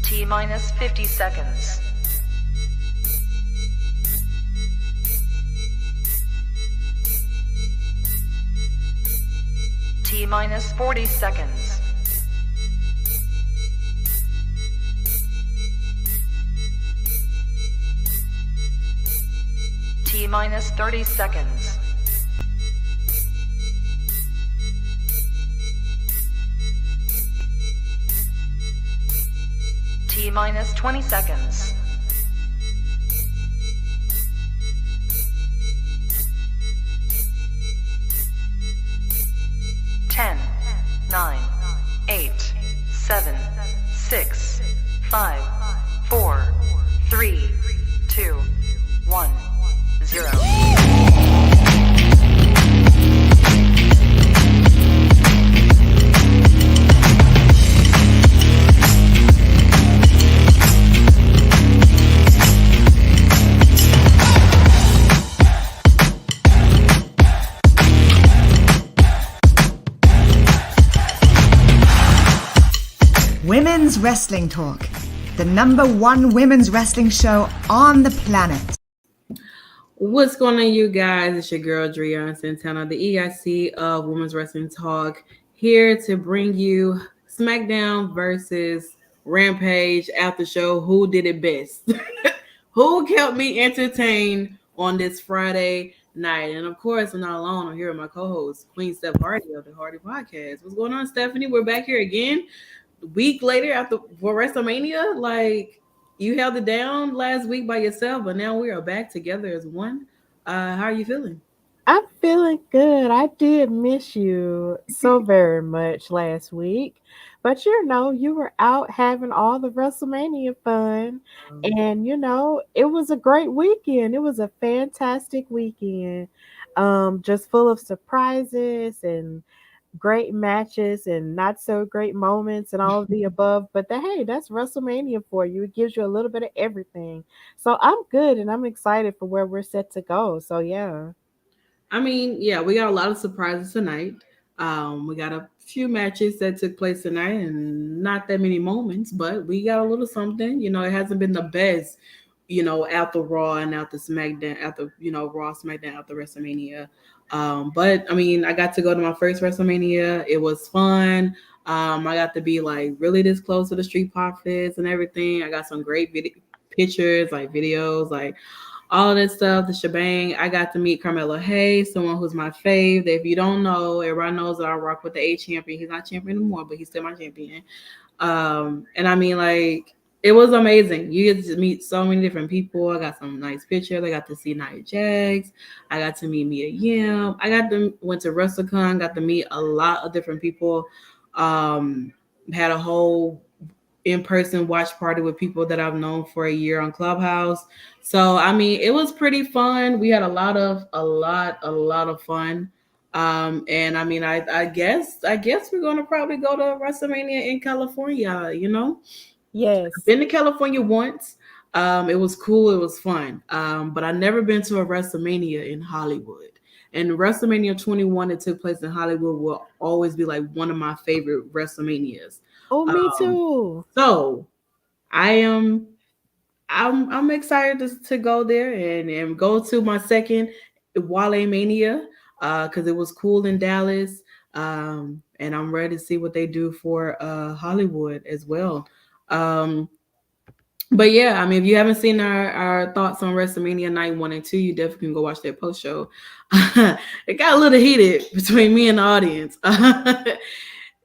T minus 50 seconds. T minus 40 seconds. T minus 30 seconds. T minus 20 seconds. Ten, 9, 8, 7, 6, 5, 4, 3, 2, 1, 0. Women's Wrestling Talk, the #1 women's wrestling show on the planet. What's going on, you guys? It's your girl, Driune Santana, the EIC of Women's Wrestling Talk, here to bring you SmackDown versus Rampage after show. Who did it best? Who kept me entertained on this Friday night? And of course, I'm not alone. I'm here with my co-host, Queen Steph Hardy of the Hardy Podcast. What's going on, Stephanie? We're back here again. Week later after for WrestleMania, like you held it down last week by yourself, but now we are back together as one. How are you feeling? I'm feeling good. I did miss you so very much last week, but you were out having all the WrestleMania fun, and it was a great weekend. It was a fantastic weekend, just full of surprises and great matches and not so great moments and all of the above. But hey, that's WrestleMania for you. It gives you a little bit of everything. So I'm good and I'm excited for where we're set to go. So yeah. I mean, yeah, we got a lot of surprises tonight. We got a few matches that took place tonight and not that many moments, but we got a little something. It hasn't been the best, after Raw and after SmackDown, after, Raw, SmackDown, after WrestleMania. But I mean, I got to go to my first WrestleMania. It was fun. I got to be like really this close to the Street Profits and everything. I got some great pictures, like videos, like all of that stuff, the shebang. I got to meet Carmelo Hayes, someone who's my fave. If you don't know, everybody knows that I rock with the A champion. He's not champion anymore, but he's still my champion. And I mean, like, it was amazing. You get to meet so many different people. I got some nice pictures. I got to see Nia Jax. I got to meet Mia Yim. Went to WrestleCon. Got to meet a lot of different people. Had a whole in-person watch party with people that I've known for a year on Clubhouse. So I mean, it was pretty fun. We had a lot of fun. And I mean, I guess we're gonna probably go to WrestleMania in California. Yes. I've been to California once. It was cool. It was fun. But I've never been to a WrestleMania in Hollywood. And WrestleMania 21 that took place in Hollywood will always be like one of my favorite WrestleManias. Oh, me too. So I'm excited to go there and go to my second Wale Mania because it was cool in Dallas. And I'm ready to see what they do for Hollywood as well. But yeah, I mean, if you haven't seen our thoughts on WrestleMania Night 1 and 2, you definitely can go watch that post show. It got a little heated between me and the audience.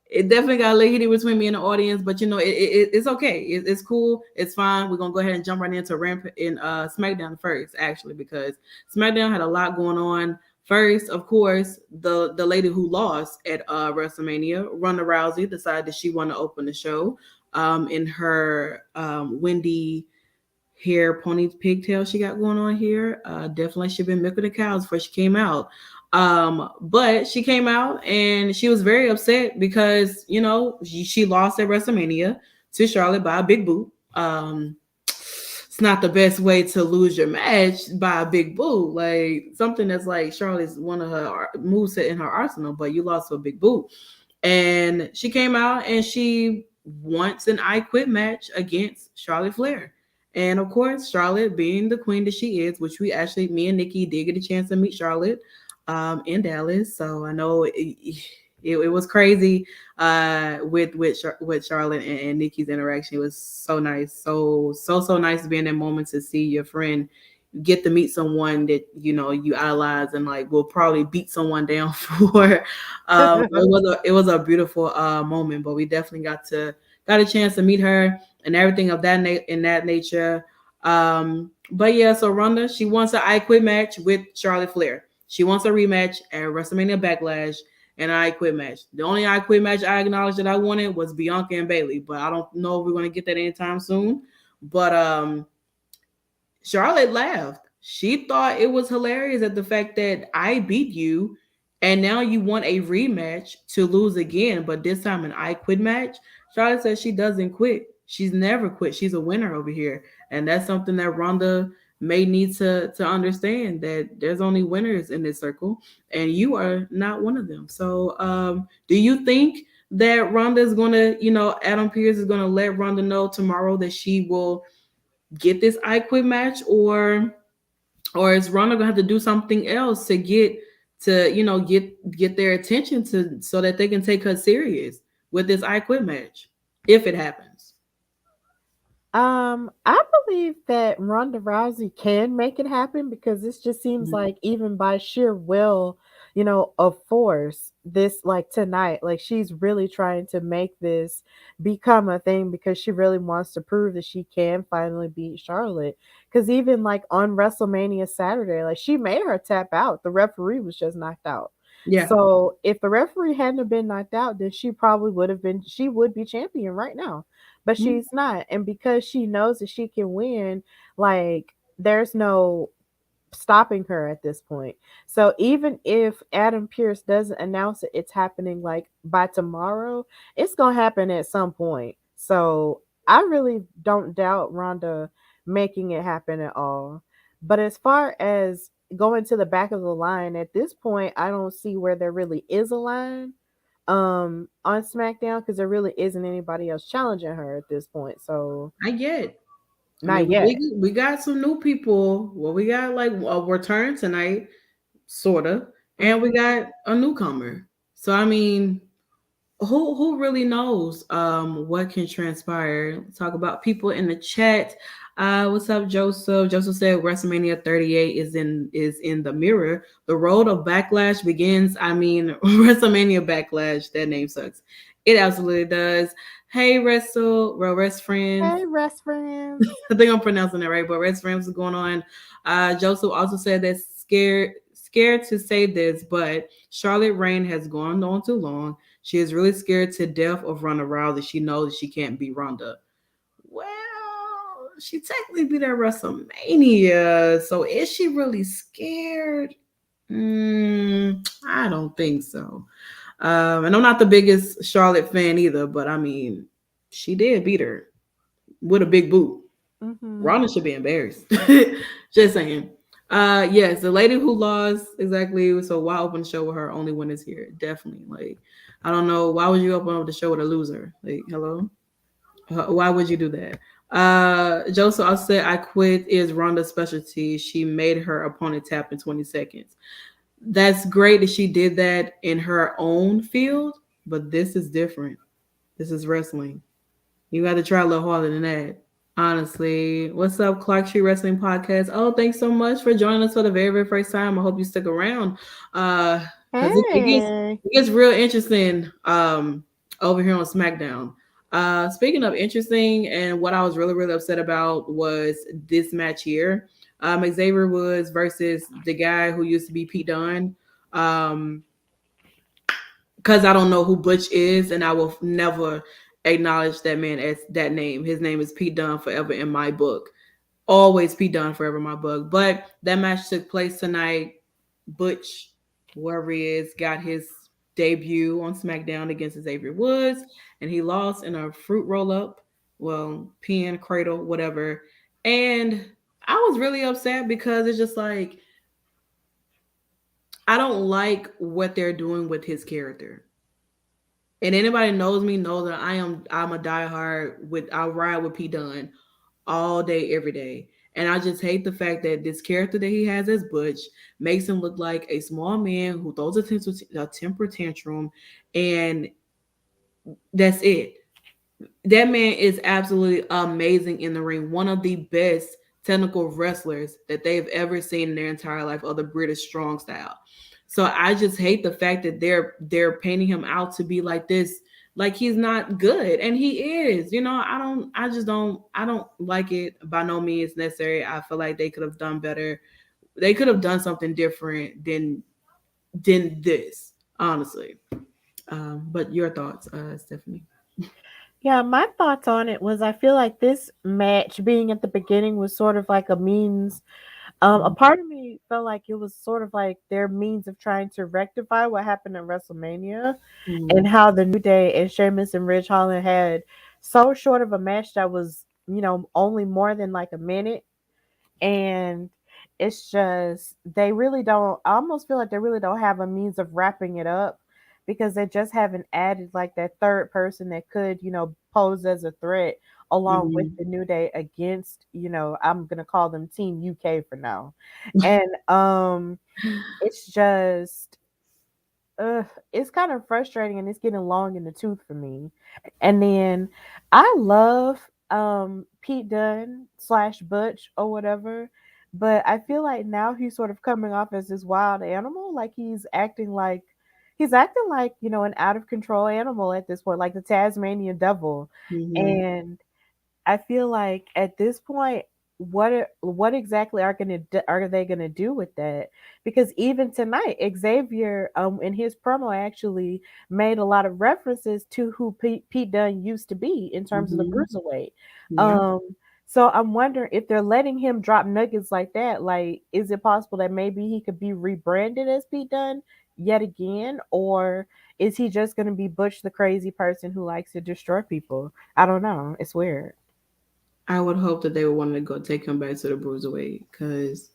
It definitely got a little heated between me and the audience, but it's okay. It's cool. It's fine. We're gonna go ahead and jump right into SmackDown first, actually, because SmackDown had a lot going on. First, of course, the lady who lost at WrestleMania, Ronda Rousey, decided that she wanted to open the show in her windy hair pigtail she got going on here. Definitely she'd been milking the cows before she came out. But she came out and she was very upset because, she lost at WrestleMania to Charlotte by a big boot. It's not the best way to lose your match by a big boot. Like something that's like Charlotte's one of her moveset in her arsenal, but you lost to a big boot. And she came out and she wants an I Quit match against Charlotte Flair. And of course, Charlotte being the queen that she is, which me and Nikki did get a chance to meet Charlotte in Dallas. So I know it was crazy with Charlotte and Nikki's interaction. It was so nice, so nice to be in that moment to see your friend get to meet someone that you idolize and like will probably beat someone down for. It was a beautiful moment, but we definitely got a chance to meet her and everything of that in that nature. But yeah, so Ronda, she wants an I Quit match with Charlotte Flair. She wants a rematch at WrestleMania Backlash and an I Quit match. The only I Quit match I acknowledged that I wanted was Bianca and Bayley, but I don't know if we're going to get that anytime soon. But Charlotte laughed. She thought it was hilarious at the fact that I beat you and now you want a rematch to lose again, but this time an I Quit match. Charlotte says she doesn't quit. She's never quit. She's a winner over here. And that's something that Ronda may need to understand, that there's only winners in this circle and you are not one of them. So do you think that Ronda is gonna, Adam Pearce is gonna let Ronda know tomorrow that she will get this I Quit match, or is Ronda gonna have to do something else to get their attention to so that they can take her serious with this I Quit match if it happens? I believe that Ronda Rousey can make it happen because this just seems like even by sheer will, of force, this like tonight, like she's really trying to make this become a thing because she really wants to prove that she can finally beat Charlotte. Because even like on WrestleMania Saturday, like she made her tap out. The referee was just knocked out. Yeah. So if the referee hadn't have been knocked out, then she would be champion right now. But she's not. And because she knows that she can win, like there's no stopping her at this point. So even if Adam Pearce doesn't announce it, it's happening like by tomorrow, it's gonna happen at some point. So I really don't doubt Ronda making it happen at all. But as far as going to the back of the line, at this point, I don't see where there really is a line on SmackDown because there really isn't anybody else challenging her at this point. So Not yet. I not mean, yet. we got some new people. Well, we got like a return tonight, sorta, and we Mhm. got a newcomer. So I mean, who really knows what can transpire? Talk about people in the chat. What's up, Joseph? Joseph said WrestleMania 38 is in the mirror. The road of backlash begins. I mean, WrestleMania Backlash. That name sucks. It absolutely does. Hey, Rest Friends. Hey, rest friends. I think I'm pronouncing that right, but Rest Friends is going on. Joseph also said that scared to say this, but Charlotte reign has gone on too long. She is really scared to death of Ronda Rousey. She knows she can't beat Ronda. Well, she technically beat at WrestleMania, so is she really scared? I don't think so. And I'm not the biggest Charlotte fan either, but I mean, she did beat her with a big boot. Mm-hmm. Ronda should be embarrassed. Just saying. Yes, the lady who lost, exactly. So why open the show with her? Only one is here. Definitely. Like, I don't know. Why would you open up the show with a loser? Like, hello? Why would you do that? Joseph also said, I quit is Ronda's specialty. She made her opponent tap in 20 seconds. That's great that she did that in her own field, but this is different. This is wrestling. You got to try a little harder than that. Honestly, what's up, Clark Street Wrestling Podcast? Oh, thanks so much for joining us for the very, very first time. I hope you stick around, because Hey. it gets real interesting over here on SmackDown. Speaking of interesting, and what I was really, really upset about was this match here, Xavier Woods versus the guy who used to be Pete Dunne. Because I don't know who Butch is, and I will never acknowledge that man as that name. His name is Pete Dunne forever in my book. Always Pete Dunne forever in my book. But that match took place tonight. Butch, whoever he is, got his debut on SmackDown against Xavier Woods, and he lost in a fruit roll up, well, pin, cradle, whatever. And I was really upset because it's just like, I don't like what they're doing with his character. And anybody knows me knows that I'm a diehard with I ride with P Dunn all day, every day. And I just hate the fact that this character that he has as Butch makes him look like a small man who throws a temper tantrum, and that's it. That man is absolutely amazing in the ring. One of the best technical wrestlers that they've ever seen in their entire life of the British strong style. So I just hate the fact that they're painting him out to be like this, like he's not good, and he is. I don't like it. By no means necessary. I feel like they could have done better. They could have done something different than this, honestly. But your thoughts, Stephanie? Yeah, my thoughts on it was I feel like this match being at the beginning was sort of like a means. A part of me felt like it was sort of like their means of trying to rectify what happened at WrestleMania, and Mm-hmm. how the New Day and Sheamus and Ridge Holland had so short of a match that was, only more than like a minute. And it's just they really don't, I almost feel like they really don't have a means of wrapping it up, because they just haven't added like that third person that could, pose as a threat along with Mm-hmm. the New Day against, I'm gonna call them Team UK for now. And it's just it's kind of frustrating, and it's getting long in the tooth for me. And then I love Pete Dunne slash Butch or whatever, but I feel like now he's sort of coming off as this wild animal. Like he's acting like, an out of control animal at this point, like the Tasmanian devil. Mm-hmm. And I feel like at this point, what exactly are they gonna do with that? Because even tonight, Xavier in his promo actually made a lot of references to who Pete Dunne used to be in terms of the Mm-hmm. bruiserweight. Yeah. Um, so I'm wondering if they're letting him drop nuggets like that. Like, is it possible that maybe he could be rebranded as Pete Dunne yet again, or is he just gonna be Butch the crazy person who likes to destroy people? I don't know. It's weird. I would hope that they would want to go take him back to the bruiserweight because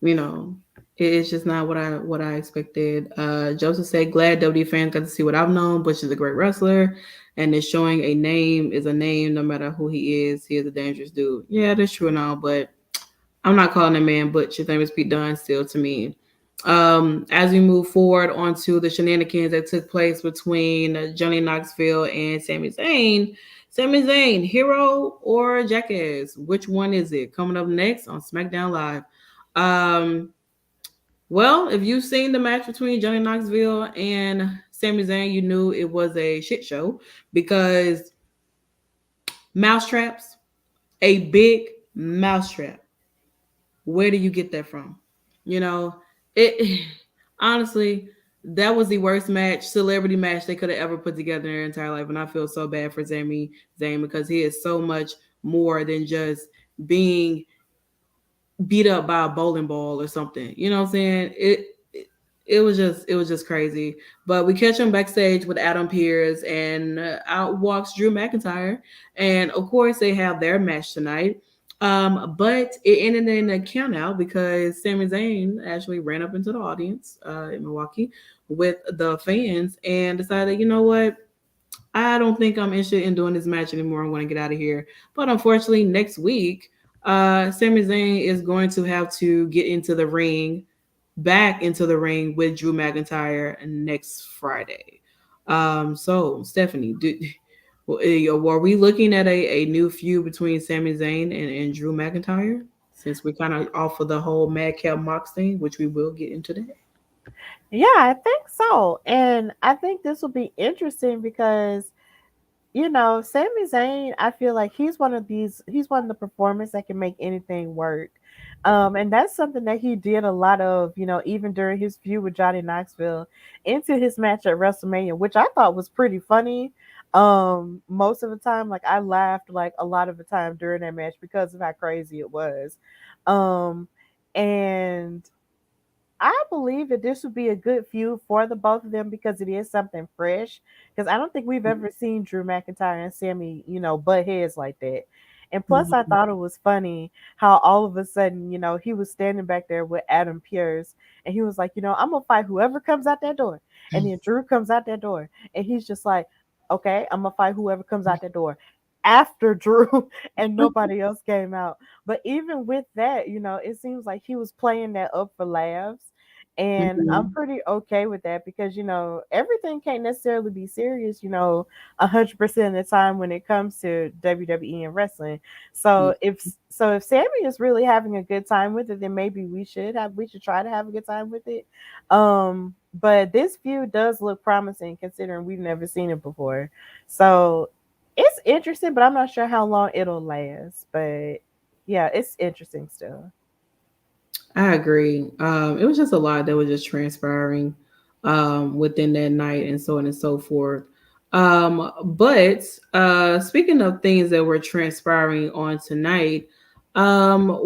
you know it's just not what I expected. Joseph said, "Glad WWE fans got to see what I've known. Butch is a great wrestler, and is showing a name is a name no matter who he is. He is a dangerous dude. Yeah, that's true and all, but I'm not calling that man Butch. His name is Pete Dunne still to me." As we move forward onto the shenanigans that took place between Johnny Knoxville and Sami Zayn. Sami Zayn, hero or jackass? Which one is it? Coming up next on SmackDown Live. Um, well, if you've seen the match between Johnny Knoxville and Sami Zayn, you knew it was a shit show because mousetraps, a big mousetrap. Where do you get that from? You know, it honestly, that was the worst celebrity match they could have ever put together in their entire life. And I feel so bad for Sami Zayn because he is so much more than just being beat up by a bowling ball or something. You know what I'm saying? It was just crazy. But we catch him backstage with Adam Pearce, and out walks Drew McIntyre, and of course they have their match tonight. But it ended in a count out because Sami Zayn actually ran up into the audience in Milwaukee with the fans and decided, you know what, I don't think I'm interested in doing this match anymore. I want to get out of here. But unfortunately, next week, Sami Zayn is going to have to get into the ring, back into the ring with Drew McIntyre next Friday. So Stephanie, were we looking at a new feud between Sami Zayn and Drew McIntyre? Since we're kind of off of the whole Madcap Mox thing, which we will get into that. Yeah, I think so. And I think this will be interesting because, Sami Zayn, I feel like he's one of the performers that can make anything work. And that's something that he did a lot of, even during his feud with Johnny Knoxville into his match at WrestleMania, which I thought was pretty funny. Most of the time, like I laughed like a lot of the time during that match because of how crazy it was. Um, and I believe that this would be a good feud for the both of them because it is something fresh. Because I don't think we've ever seen Drew McIntyre and Sammy, butt heads like that. And plus, I thought it was funny how all of a sudden, he was standing back there with Adam Pearce, and he was like, I'm gonna fight whoever comes out that door. And then Drew comes out that door, and he's just like, okay, I'm gonna fight whoever comes out that door after Drew, and nobody else came out. But even with that, it seems like he was playing that up for laughs. And I'm pretty okay with that because, everything can't necessarily be serious, 100% of the time when it comes to WWE and wrestling. So if Sami is really having a good time with it, then maybe we should try to have a good time with it. But this feud does look promising considering we've never seen it before. So it's interesting, but I'm not sure how long it'll last. But yeah, it's interesting still. I agree. It was just a lot that was just transpiring within that night and so on and so forth. But speaking of things that were transpiring on tonight, someone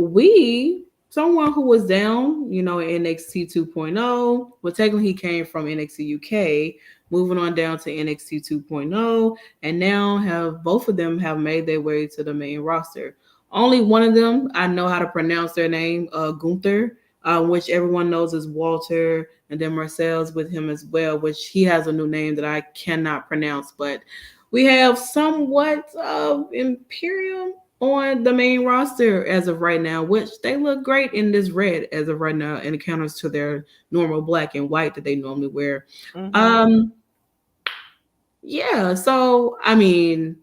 who was down, in NXT 2.0, well, technically he came from NXT UK, moving on down to NXT 2.0, and now both of them have made their way to the main roster. Only one of them, I know how to pronounce their name, Gunther, which everyone knows is Walter, and then Marcel's with him as well, which he has a new name that I cannot pronounce. But we have somewhat of Imperium on the main roster as of right now, which they look great in this red as of right now, and it counters to their normal black and white that they normally wear. Yeah, so I mean,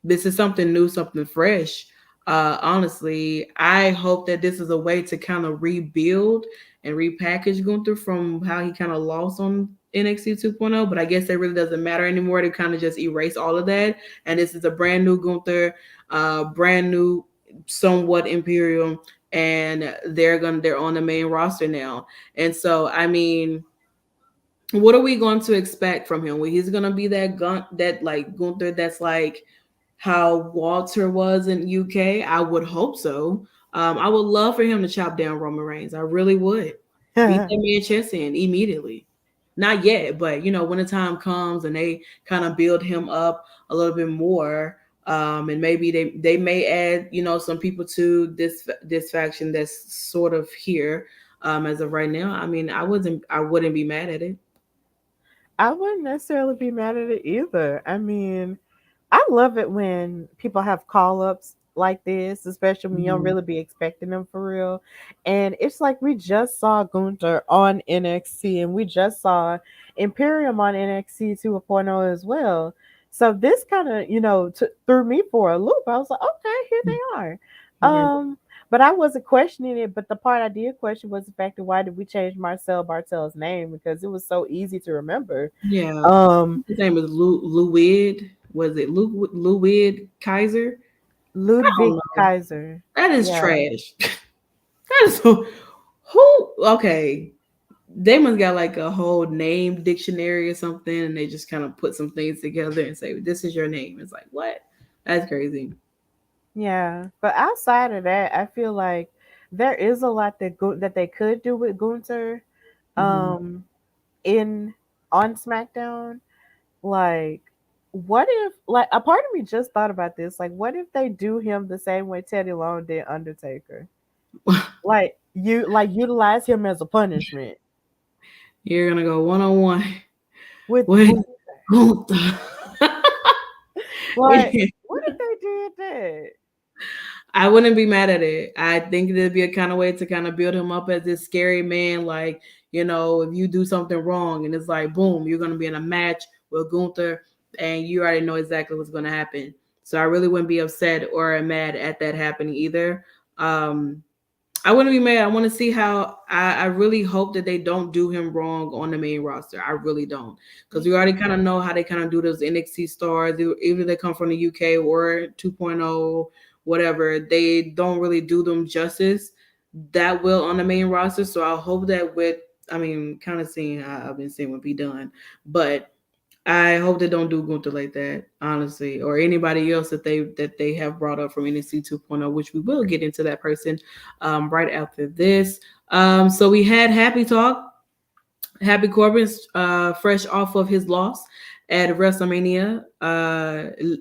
this is something new, something fresh. Honestly, I hope that this is a way to kind of rebuild and repackage Gunther from how he kind of lost on NXT 2.0, but I guess that really doesn't matter anymore. They kind of just erase all of that, and this is a brand new Gunther, brand new, somewhat Imperium, and they're on the main roster now. And so, I mean, what are we going to expect from him? Well, he's gonna be that Gunther that's like how Walter was in UK. I would hope so. I would love for him to chop down Roman Reigns. I really would. Beat that man chest in immediately. Not yet, but when the time comes and they kind of build him up a little bit more, and maybe they may add some people to this faction that's sort of here as of right now. I mean, I wouldn't be mad at it. I wouldn't necessarily be mad at it either. I mean, I love it when people have call ups like this, especially when you don't really be expecting them for real. And it's like we just saw Gunther on NXT and we just saw Imperium on NXT 2.0 as well. So this kind of, threw me for a loop. I was like, okay, here they are. But I wasn't questioning it. But the part I did question was the fact that why did we change Marcel Bartel's name? Because it was so easy to remember. Yeah. His name is Ludwig. Was it Ludwig Kaiser? Ludwig Kaiser. That is trash. That is who? Okay. They must got like a whole name dictionary or something, and they just kind of put some things together and say, "This is your name." It's like, what? That's crazy. Yeah, but outside of that, I feel like there is a lot that they could do with Gunther, in on SmackDown. Like, what if a part of me just thought about this? Like, what if they do him the same way Teddy Long did Undertaker? like utilize him as a punishment. You're gonna go 1-on-1 with Gunther. What if they did that? I wouldn't be mad at it. I think there'd be a kind of way to kind of build him up as this scary man. Like, if you do something wrong and it's like, boom, you're going to be in a match with Gunther and you already know exactly what's going to happen. So I really wouldn't be upset or mad at that happening either. I wouldn't be mad. I want to see how. I really hope that they don't do him wrong on the main roster. I really don't, because we already kind of know how they kind of do those NXT stars. Either they come from the UK or 2.0, whatever. They don't really do them justice that well on the main roster. So I hope that kind of seeing how I've been seeing would be done, but I hope they don't do Gunther like that, honestly, or anybody else that they have brought up from NXT 2.0, which we will get into that person right after this. So we had Happy Talk. Happy Corbin's fresh off of his loss at WrestleMania.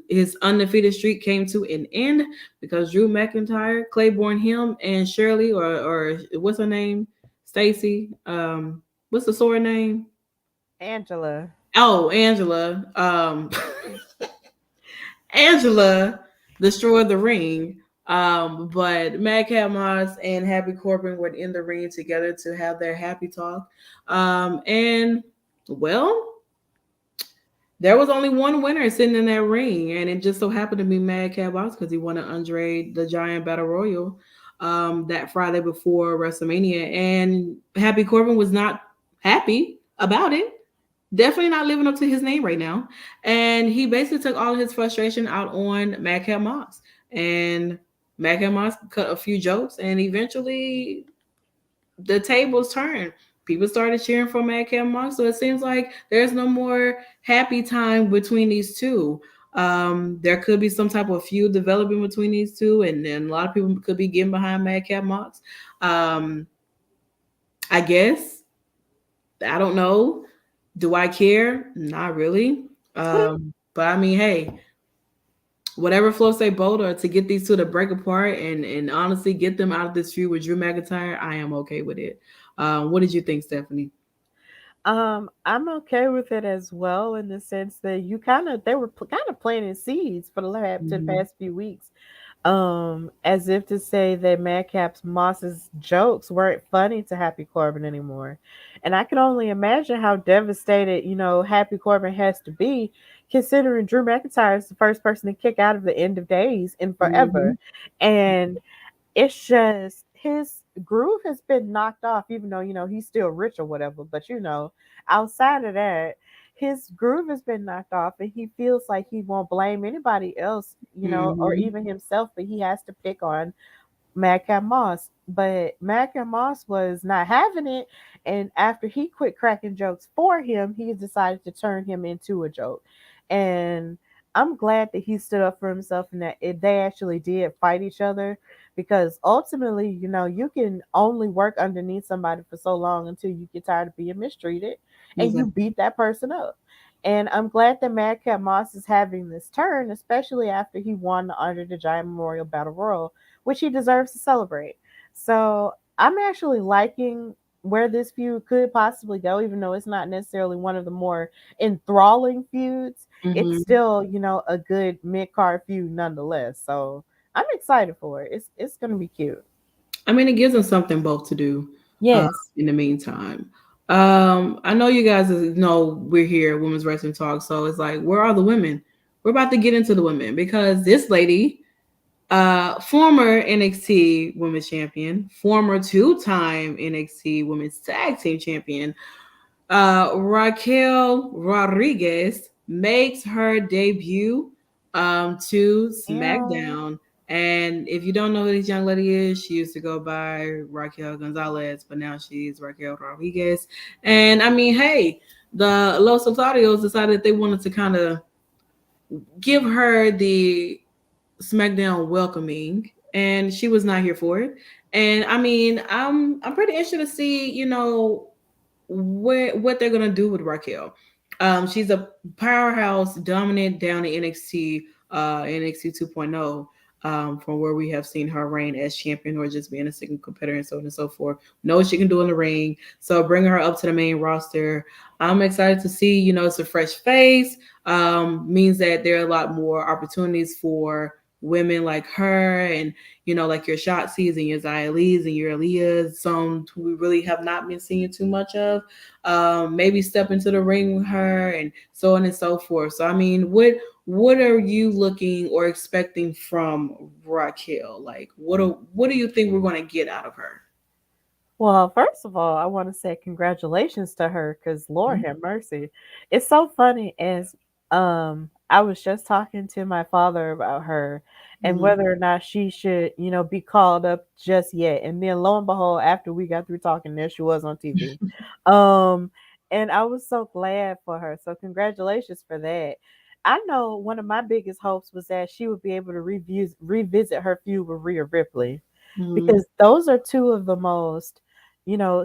His undefeated streak came to an end because Drew McIntyre, Claiborne him, and Shirley, or what's her name, Stacy. What's the sword name? Angela. Oh, Angela. Angela destroyed the ring. But Madcap Moss and Happy Corbin were in the ring together to have their happy talk. And well, there was only one winner sitting in that ring, and it just so happened to be Madcap Moss because he won an Andre the Giant Battle Royal that Friday before WrestleMania. And Happy Corbin was not happy about it, definitely not living up to his name right now. And he basically took all his frustration out on Madcap Moss. And Madcap Moss cut a few jokes, and eventually the tables turned. People started cheering for Madcap Moss. So it seems like there's no more happy time between these two. There could be some type of feud developing between these two, and then a lot of people could be getting behind Madcap Moss. Um, I guess. I don't know. Do I care? Not really. But I mean, hey, whatever floats their boat, or to get these two to break apart and honestly get them out of this feud with Drew McIntyre, I am okay with it. What did you think, Stephanie? I'm okay with it as well in the sense that they were kind of planting seeds for the Mhm. past few weeks. As if to say that Madcap Moss's jokes weren't funny to Happy Corbin anymore. And I can only imagine how devastated, Happy Corbin has to be, considering Drew McIntyre is the first person to kick out of the end of days in forever. Mhm. And it's just his groove has been knocked off, even though he's still rich or whatever. But outside of that, his groove has been knocked off, and he feels like he won't blame anybody else, or Mhm. even himself, but he has to pick on Madcap Moss. But Madcap Moss was not having it, and after he quit cracking jokes for him, he decided to turn him into a joke. And I'm glad that he stood up for himself and that they actually did fight each other, because ultimately, you can only work underneath somebody for so long until you get tired of being mistreated and you Exactly. beat that person up. And I'm glad that Madcap Moss is having this turn, especially after he won the Under the Giant Memorial Battle Royal, which he deserves to celebrate. So I'm actually liking where this feud could possibly go, even though it's not necessarily one of the more enthralling feuds. It's Mhm. still, a good mid card feud nonetheless. So I'm excited for it. It's gonna be cute. I mean, it gives them something both to do. Yes. In the meantime, I know you guys know we're here, Women's Wrestling Talk. So it's like, where are the women? We're about to get into the women because this lady, former NXT Women's Champion, former two-time NXT Women's Tag Team Champion, Raquel Rodriguez makes her debut to Meow. SmackDown. And if you don't know who this young lady is, she used to go by Raquel Gonzalez, but now she's Raquel Rodriguez. And I mean, hey, the Los Otarios decided they wanted to kind of give her the SmackDown welcoming, and she was not here for it. And I mean, I'm pretty interested to see, what they're gonna do with Raquel. She's a powerhouse, dominant down in NXT, NXT 2.0. From where we have seen her reign as champion or just being a single competitor and so on and so forth. Know what she can do in the ring. So bringing her up to the main roster. I'm excited to see, it's a fresh face. Means that there are a lot more opportunities for women like her and like your Shotzi's and your Xia Lee's and your Aaliyah's, some who we really have not been seeing too much of. Maybe step into the ring with her and so on and so forth. So I mean, what are you looking or expecting from Raquel? Like, what do you think we're going to get out of her? Well, first of all, I want to say congratulations to her because Lord have mercy. It's so funny as I was just talking to my father about her and Mm-hmm. whether or not she should, be called up just yet. And then lo and behold, after we got through talking, there she was on TV. Um, and I was so glad for her. So congratulations for that. I know one of my biggest hopes was that she would be able to revisit her feud with Rhea Ripley, Mm-hmm. because those are two of the most,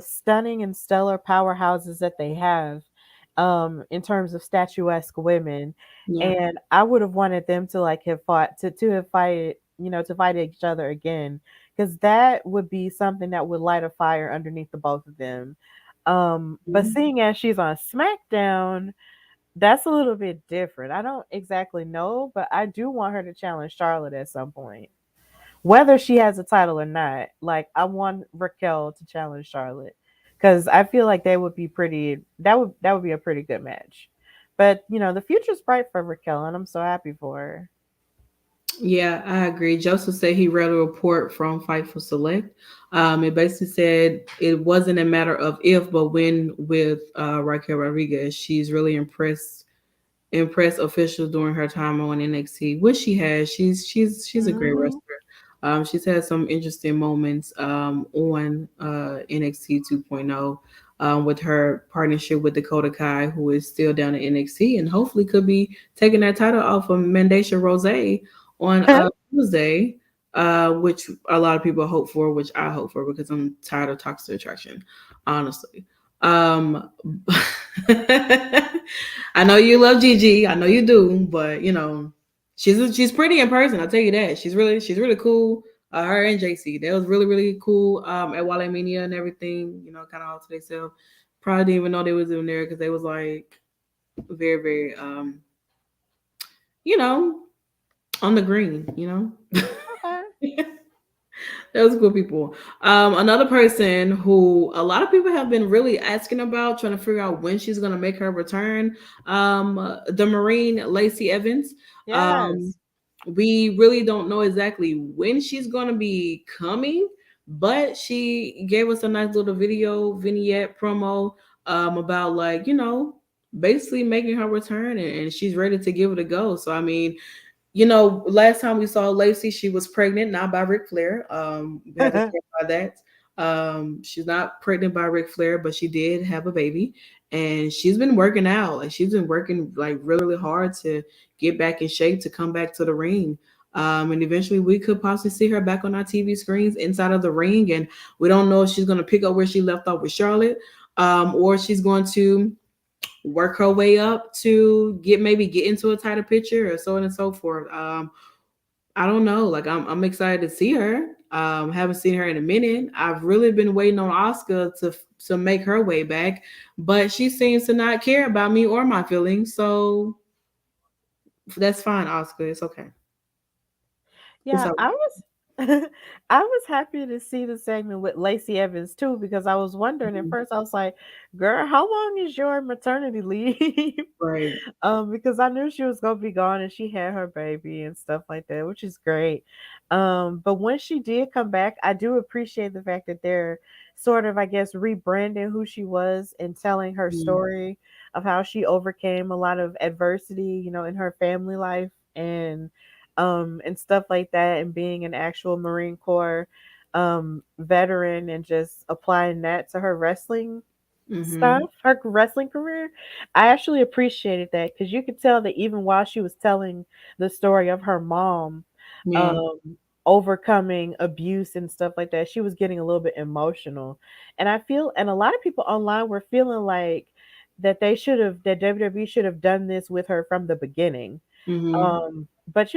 stunning and stellar powerhouses that they have. in terms of statuesque women. Yeah. And I would have wanted them to like have fought to have fight, to fight each other again, because that would be something that would light a fire underneath the both of them. But Mhm. seeing as she's on SmackDown, that's a little bit different. I don't exactly know, but I do want her to challenge Charlotte at some point. Whether she has a title or not, like I want Raquel to challenge Charlotte because I feel like they would be pretty. That would be a pretty good match. But the future's bright for Raquel, and I'm so happy for her. Yeah, I agree. Joseph said he read a report from Fightful Select. It basically said it wasn't a matter of if, but when with Raquel Rodriguez. She's really impressed officials during her time on NXT, which she has. She's a great Hmm. wrestler. She's had some interesting moments on NXT 2.0 with her partnership with Dakota Kai, who is still down at NXT and hopefully could be taking that title off of Mandasha Rose on Tuesday, which a lot of people hope for, which I hope for because I'm tired of Toxic Attraction, honestly. Um, I know you love Gigi. I know you do, but she's pretty in person. I'll tell you that. She's really cool. Her and JC, that was really cool. At Wale Mania and everything, kind of all to themselves. Probably didn't even know they was in there because they was like very very you know on the green. Okay. Those good people. Another person who a lot of people have been really asking about, trying to figure out when she's gonna make her return. The Marine Lacey Evans. Um, Yes. we really don't know exactly when she's gonna be coming, but she gave us a nice little video vignette promo about like basically making her return, and she's ready to give it a go. So I mean, last time we saw Lacey, she was pregnant, not by Ric Flair. We had to clarify that. She's not pregnant by Ric Flair, but she did have a baby, and she's been working out. Like she's been working like really hard to get back in shape to come back to the ring. And eventually we could possibly see her back on our TV screens inside of the ring. And we don't know if she's going to pick up where she left off with Charlotte, or she's going to work her way up to get into a title picture or so on and so forth. I don't know. Like I'm excited to see her. Haven't seen her in a minute. I've really been waiting on Oscar to make her way back, but she seems to not care about me or my feelings. So that's fine, Oscar. It's okay. It's Yeah, okay. I was I was happy to see the segment with Lacey Evans too because I was wondering at Mhm. first I was like, "Girl, how long is your maternity leave?" Right. Because I knew she was gonna be gone and she had her baby and stuff like that, which is great. But when she did come back, I do appreciate the fact that they're sort of, I guess, rebranding who she was and telling her Mhm. story of how she overcame a lot of adversity, in her family life and stuff like that, and being an actual Marine Corps veteran and just applying that to her wrestling stuff, Mhm. her wrestling career. I actually appreciated that because you could tell that even while she was telling the story of her mom Yeah. um, overcoming abuse and stuff like that, she was getting a little bit emotional. And a lot of people online were feeling like that WWE should have done this with her from the beginning. Mhm. But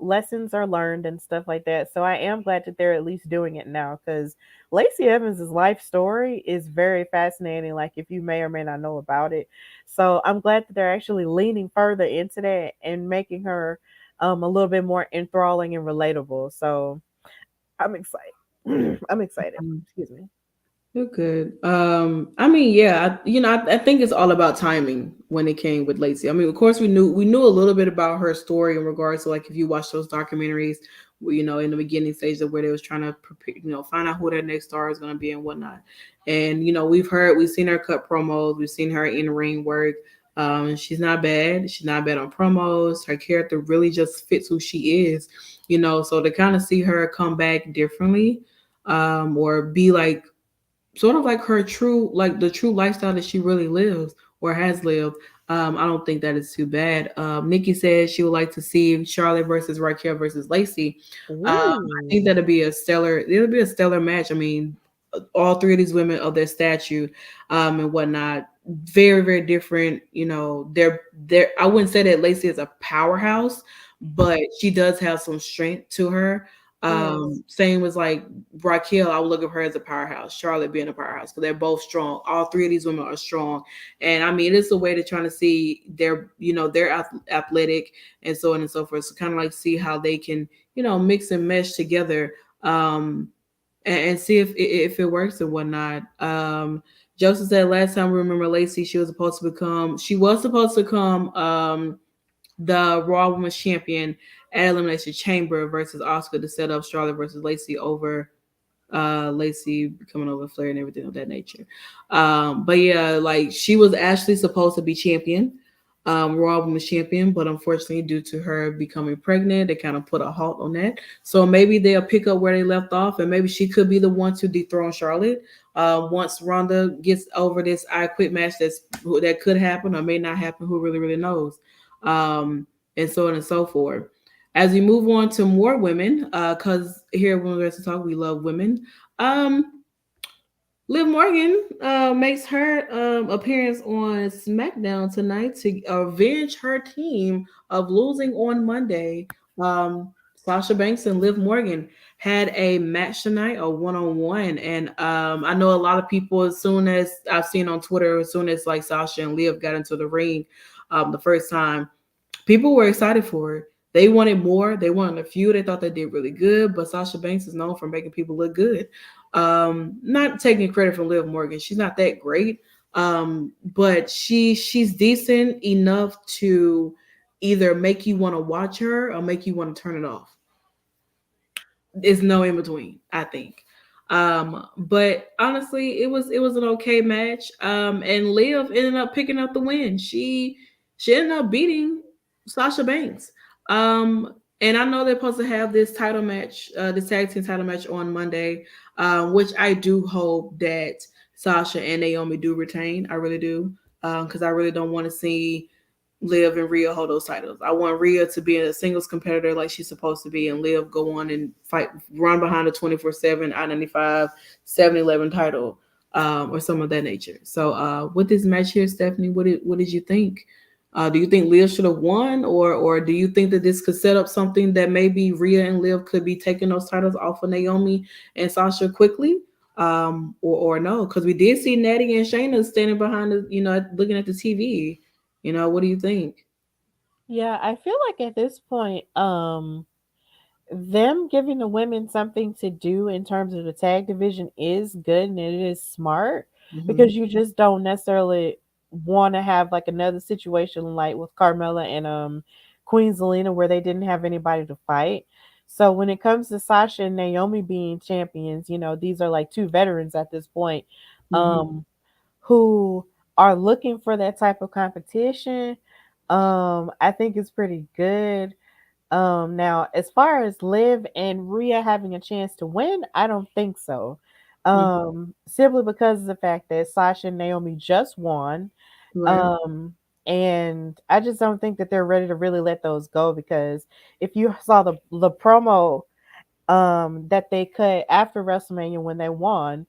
lessons are learned and stuff like that. So I am glad that they're at least doing it now because Lacey Evans' life story is very fascinating. Like if you may or may not know about it, so I'm glad that they're actually leaning further into that and making her a little bit more enthralling and relatable. So I'm excited. I'm excited. Excuse me. You're good. I mean, yeah, I think it's all about timing when it came with Lacey. I mean, of course, we knew a little bit about her story in regards to like if you watch those documentaries, where, in the beginning stage of where they was trying to prepare, find out who their next star is going to be and whatnot. And we've seen her cut promos, we've seen her in ring work. She's not bad. She's not bad on promos. Her character really just fits who she is. So to kind of see her come back differently, or be like sort of like her true, like the true lifestyle that she really lives or has lived. I don't think that is too bad. Nikki says she would like to see Charlotte versus Raquel versus Lacey. I think Ooh. that'd be a stellar. It'll be a stellar match. I mean, all three of these women of their statue, and whatnot. very, very different. They're I wouldn't say that Lacey is a powerhouse, but she does have some strength to her. Yes. Same as like Raquel, I would look at her as a powerhouse. Charlotte being a powerhouse because they're both strong. All three of these women are strong, and I mean it's a way to trying to see their athletic and so on and so forth. So kind of like see how they can mix and mesh together, and see if it works and whatnot. Joseph said last time we remember Lacey, she was supposed to become the Raw Women's Champion at Elimination Chamber versus Oscar to set up Charlotte versus Lacey over Lacey becoming over Flair and everything of that nature. But yeah, like she was actually supposed to be champion, Raw Women's Champion, but unfortunately, due to her becoming pregnant, they kind of put a halt on that. So maybe they'll pick up where they left off, and maybe she could be the one to dethrone Charlotte. Once Ronda gets over this I Quit match that could happen or may not happen, who really knows? And so on and so forth. As we move on to more women, because here when we're to talk, we love women. Liv Morgan makes her appearance on SmackDown tonight to avenge her team of losing on Monday. Sasha Banks and Liv Morgan had a match tonight, a one-on-one, and I know a lot of people. As soon as I've seen on Twitter, as soon as like Sasha and Liv got into the ring, the first time, people were excited for it. They wanted more. They wanted a feud. They thought they did really good. But Sasha Banks is known for making people look good. Not taking credit from Liv Morgan. She's not that great. But she's decent enough to either make you want to watch her or make you want to turn it off. There's no in between, I think. But honestly, it was an okay match. And Liv ended up picking up the win. She ended up beating Sasha Banks. And I know they're supposed to have this title match, this tag team title match on Monday, which I do hope that Sasha and Naomi do retain. I really do, because I really don't want to see Liv and Rhea hold those titles. I want Rhea to be a singles competitor like she's supposed to be, and Liv go on and fight, run behind the 24/7 I-95 7-11 title, or some of that nature. So, with this match here, Stephanie, what did you think? Do you think Liv should have won, or do you think that this could set up something that maybe Rhea and Liv could be taking those titles off of Naomi and Sasha quickly, or no? Because we did see Natty and Shayna standing behind the, looking at the TV. What do you think? Yeah, I feel like at this point, them giving the women something to do in terms of the tag division is good and it is smart Mm-hmm. because you just don't necessarily want to have like another situation like with Carmella and Queen Zelina where they didn't have anybody to fight. So when it comes to Sasha and Naomi being champions, these are like two veterans at this point, Mm-hmm. um, who are looking for that type of competition. I think it's pretty good. Now, as far as Liv and Rhea having a chance to win, I don't think so. Mm-hmm. Simply because of the fact that Sasha and Naomi just won. Right. Um, and I just don't think that they're ready to really let those go because if you saw the promo that they cut after WrestleMania when they won,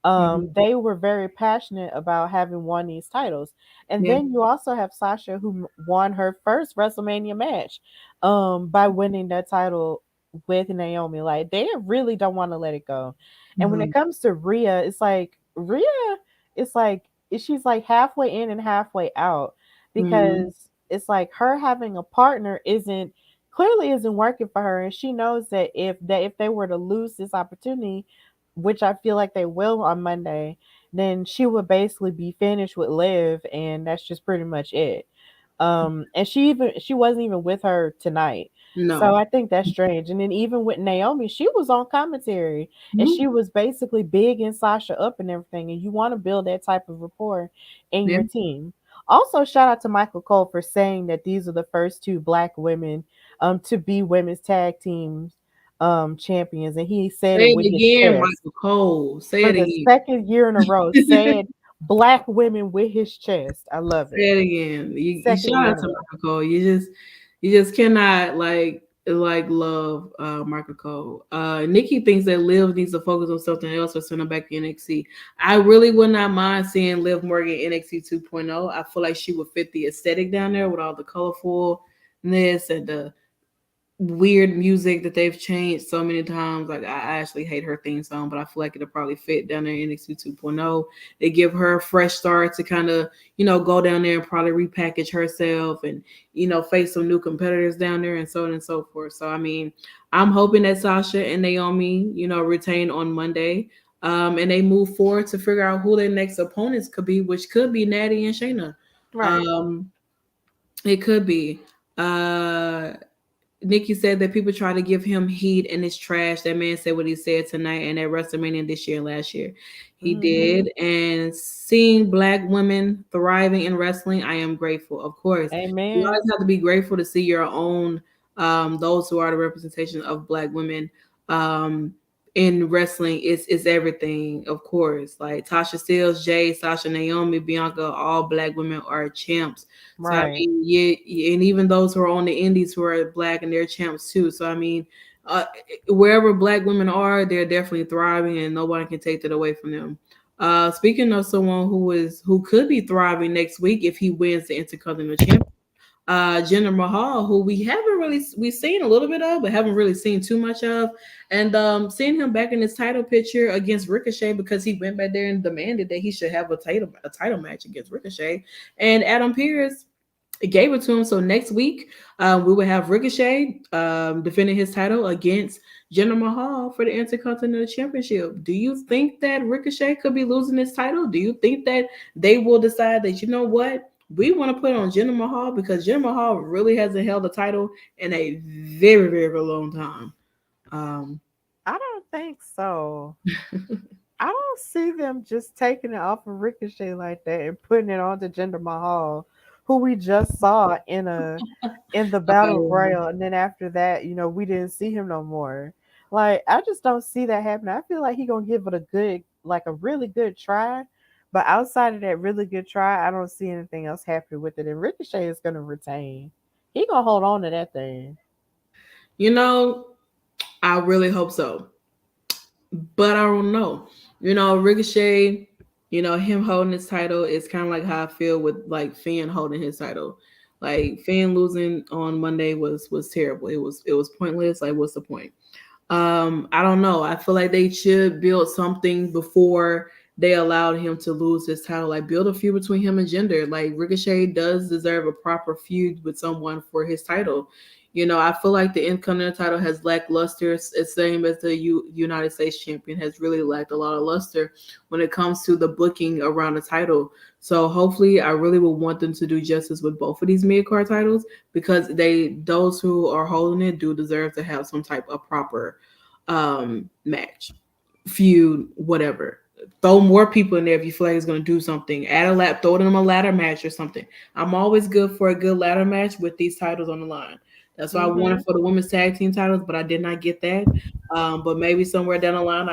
Mm-hmm. they were very passionate about having won these titles. And Yeah. then you also have Sasha who won her first WrestleMania match by winning that title with Naomi. Like they really don't want to let it go. And when Mm-hmm. it comes to Rhea, it's like she's like halfway in and halfway out Mm-hmm. because it's like her having a partner isn't working for her, and she knows that if they were to lose this opportunity, which I feel like they will on Monday, then she would basically be finished with Liv, and that's just pretty much it. And she wasn't even with her tonight. So No. I think that's strange. And then even with Naomi, she was on commentary and Mm-hmm. she was basically bigging Sasha up and everything. And you want to build that type of rapport in Yeah. your team. Also, shout out to Michael Cole for saying that these are the first two black women to be women's tag teams champions. And he said Say it with it his again, chest Michael Cole. Say for it the again. second year in a row. Said black women with his chest. I love Say it. it again. You Second shout year out in a to row. Michael Cole. You just cannot like like love Michael Cole. Nikki thinks that Liv needs to focus on something else or send her back to NXT. I really would not mind seeing Liv Morgan NXT 2.0. I feel like she would fit the aesthetic down there with all the colorfulness and the weird music that they've changed so many times. Like I actually hate her theme song, but I feel like it'll probably fit down there in NXT 2.0. They give her a fresh start to kind of, go down there and probably repackage herself and, face some new competitors down there and so on and so forth. So I mean, I'm hoping that Sasha and Naomi, retain on Monday. And they move forward to figure out who their next opponents could be, which could be Natty and Shayna. Right. It could be. Nikki said that people try to give him heat and it's trash. That man said what he said tonight and at WrestleMania this year and last year. He did. And seeing Black women thriving in wrestling, I am grateful. Of course, you Amen. always have to be grateful to see your own, those who are the representation of Black women. In wrestling, it's everything, of course. Like Tasha Steelz, Jay, Sasha, Naomi, Bianca, all Black women are champs. So I Right. mean, yeah, and even those who are on the indies who are Black and they're champs too. So I mean, wherever Black women are, they're definitely thriving, and nobody can take that away from them. Speaking of someone who could be thriving next week if he wins the Intercontinental Championship, Jinder Mahal, who we've seen a little bit of, but haven't really seen too much of, and seeing him back in his title picture against Ricochet because he went back there and demanded that he should have a title match against Ricochet, and Adam Pearce gave it to him. So next week, we will have Ricochet defending his title against Jinder Mahal for the Intercontinental Championship. Do you think that Ricochet could be losing his title? Do you think that they will decide that, you know what, we want to put on Jinder Mahal because Jinder Mahal really hasn't held the title in a very, very long time? Um, I don't think so. I don't see them just taking it off of Ricochet like that and putting it onto Jinder Mahal, who we just saw in the battle um, royal, and then after that, we didn't see him no more. Like, I just don't see that happening. I feel like he gonna give it a good, like a really good try, but outside of that really good try, I don't see anything else happening with it. And Ricochet is gonna retain. He gonna hold on to that thing. you know, I really hope so, but I don't know. Ricochet, him holding his title is kind of like how I feel with like Finn holding his title. Like Finn losing on Monday was terrible. It was pointless. Like, what's the point? I don't know. I feel like they should build something before they allowed him to lose his title. Like, build a feud between him and Jinder. Like, Ricochet does deserve a proper feud with someone for his title. I feel like the Intercontinental title has lackluster. It's same as the United States champion has really lacked a lot of luster when it comes to the booking around the title. So hopefully, I really would want them to do justice with both of these mid card titles because those who are holding it do deserve to have some type of proper match, feud, whatever. Throw more people in there if you feel like it's going to do something. Add a lap, throw them a ladder match or something. I'm always good for a good ladder match with these titles on the line. That's why I Hmm. wanted for the women's tag team titles, but I did not get that. But maybe somewhere down the line,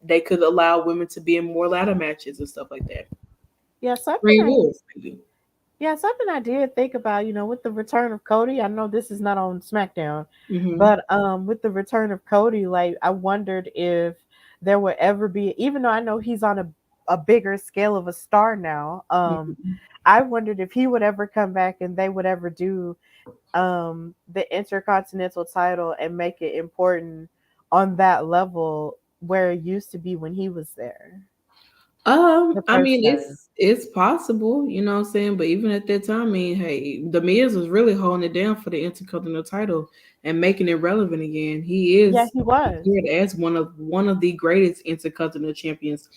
they could allow women to be in more ladder matches and stuff like that. Yeah, something Three I did. rules, maybe. Yeah, something I did think about, with the return of Cody. I know this is not on SmackDown, Mm-hmm. but with the return of Cody, like I wondered if there would ever be, even though I know he's on a bigger scale of a star now, Mm-hmm. I wondered if he would ever come back and they would ever do the Intercontinental title and make it important on that level where it used to be when he was there the I first mean, time. it's possible, you know what I'm saying? But even at that time, I mean, hey, the Miz was really holding it down for the Intercontinental title and making it relevant again. He Yeah, is he was. considered as one of the greatest Intercontinental champions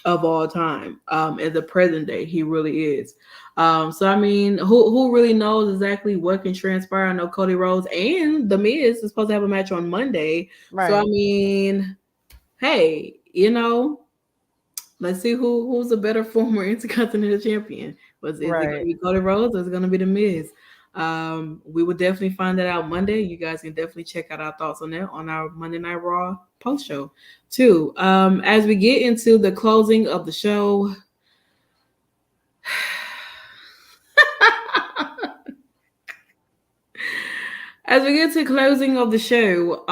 of all time. At the present day, he really is. So I mean, who really knows exactly what can transpire? I know Cody Rhodes and the Miz is supposed to have a match on Monday. So I Right, mean, hey, let's see who's a better former Intercontinental Champion. Is it going to right. be Cody Rhodes or is it going to be The Miz? We will definitely find that out Monday. You guys can definitely check out our thoughts on that on our Monday Night Raw post show too. As we get into the closing of the show, As we get to closing of the show,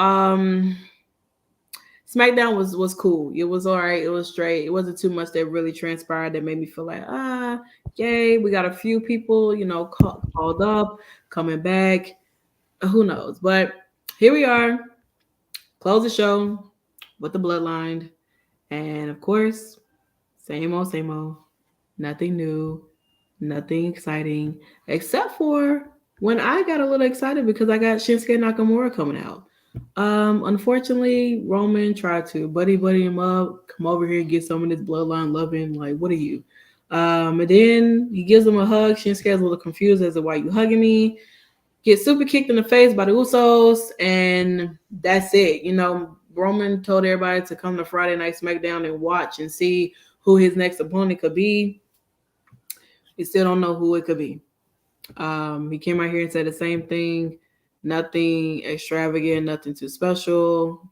SmackDown was cool. It was all right. It was straight. It wasn't too much that really transpired that made me feel like, yay. We got a few people, called up, coming back. Who knows? But here we are. Close the show with the bloodline. And of course, same old, same old. Nothing new, nothing exciting, except for when I got a little excited because I got Shinsuke Nakamura coming out. Unfortunately, Roman tried to buddy him up, come over here and get some of this bloodline loving. Like, what are you? And then he gives him a hug. Shinsuke's a little confused as to why you hugging me. Get super kicked in the face by the Usos, and that's it. Roman told everybody to come to Friday Night SmackDown and watch and see who his next opponent could be. We still don't know who it could be. He came out here and said the same thing. Nothing extravagant, nothing too special.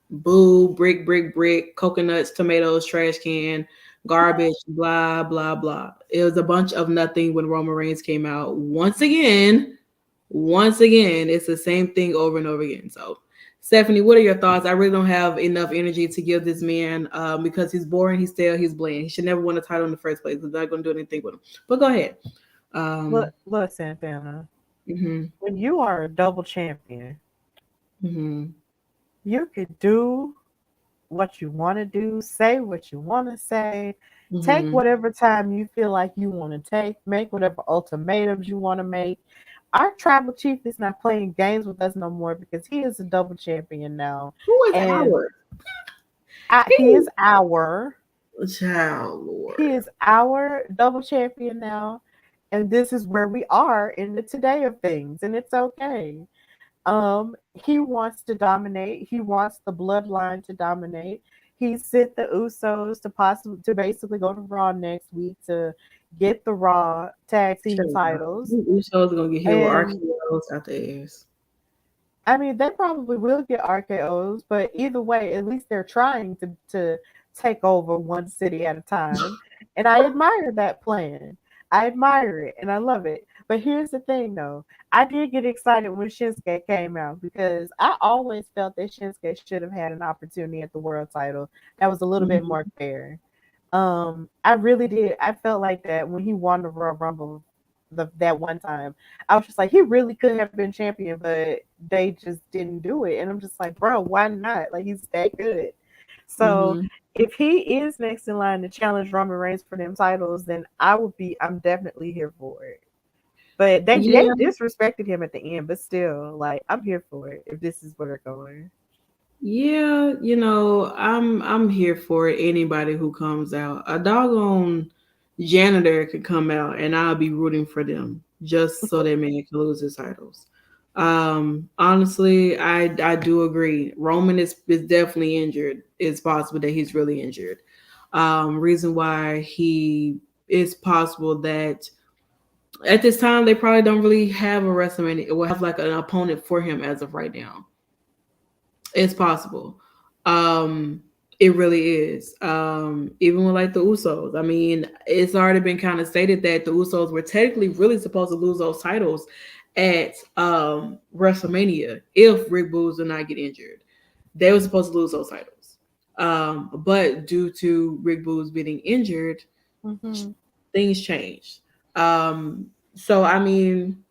Boo, brick, coconuts, tomatoes, trash can, garbage, blah, blah, blah. It was a bunch of nothing when Roman Reigns came out. Once again, it's the same thing over and over again. So, Stephanie, what are your thoughts? I really don't have enough energy to give this man because he's boring, he's stale, he's bland. He should never win a title in the first place. We're not going to do anything with him. But go ahead. Look, Santana. Mm-hmm. When you are a double champion, Mm-hmm. you could do what you want to do, say what you want to say, Mm-hmm. take whatever time you feel like you want to take, make whatever ultimatums you want to make. Our tribal chief is not playing games with us no more because he is a double champion now. Who is our? He is our. Child, Lord. He is our double champion now. And this is where we are in the today of things. And it's okay. He wants to dominate. He wants the bloodline to dominate. He sent the Usos to basically go to Raw next week to get the Raw tag team titles. The Usos are gonna get hit with RKOs out the ass. I mean, they probably will get RKOs, but either way, at least they're trying to take over one city at a time. And I admire that plan. I admire it and I love it. But here's the thing though. I did get excited when Shinsuke came out because I always felt that Shinsuke should have had an opportunity at the world title that was a little bit more fair. I really did. I felt like that when he won the Royal Rumble that one time. I was just like, he really could have been champion, but they just didn't do it. And I'm just like, bro, why not? Like, he's that good. So if he is next in line to challenge Roman Reigns for them titles, then I'm definitely here for it. But they disrespected him at the end, but still, like, I'm here for it if this is where they're going. Yeah, I'm here for it. Anybody who comes out, a doggone janitor could come out, and I'll be rooting for them just so that man can lose his titles. Honestly, I do agree. Roman is definitely injured. It's possible that he's really injured. Reason why it's possible that at this time they probably don't really have a WrestleMania. It will have like an opponent for him as of right now. It's possible. It really is. Even with like the Usos. I mean, it's already been kind of stated that the Usos were technically really supposed to lose those titles at WrestleMania if Rick Boogs did not get injured. They were supposed to lose those titles. But due to Rick Boogs being injured, things changed. So I mean,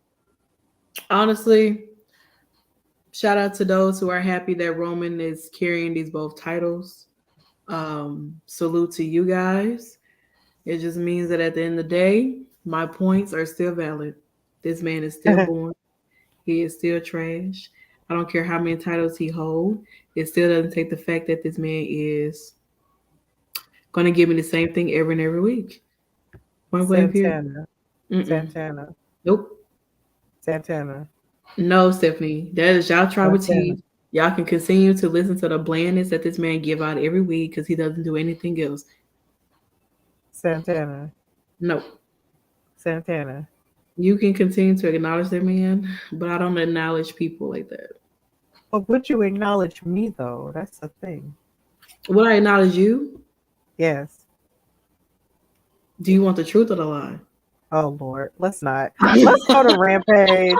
honestly, shout out to those who are happy that Roman is carrying these both titles. Salute to you guys. It just means that at the end of the day, my points are still valid. This man is still born. He is still trash. I don't care how many titles he holds. It still doesn't take the fact that this man is going to give me the same thing every and every week. Santana. Santana. Nope. Santana. No, Stephanie. That is y'all tribal tea. Y'all can continue to listen to the blandness that this man give out every week because he doesn't do anything else. Santana. No. Santana. You can continue to acknowledge that man, but I don't acknowledge people like that. But would you acknowledge me though? That's the thing. Would I acknowledge you? Yes. Do you want the truth or the lie? Oh Lord, let's not. Let's go to Rampage.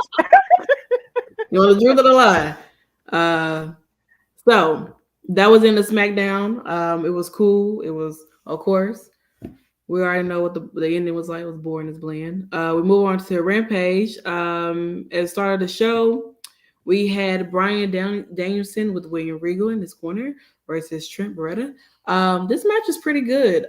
You want the truth or the lie? Uh, so that was in the SmackDown. It was cool. It was, of course, we already know what the ending was like. It was boring as bland. We move on to Rampage. At the start of the show, we had Brian Danielson with William Regal in his corner versus Trent Beretta. This match is pretty good.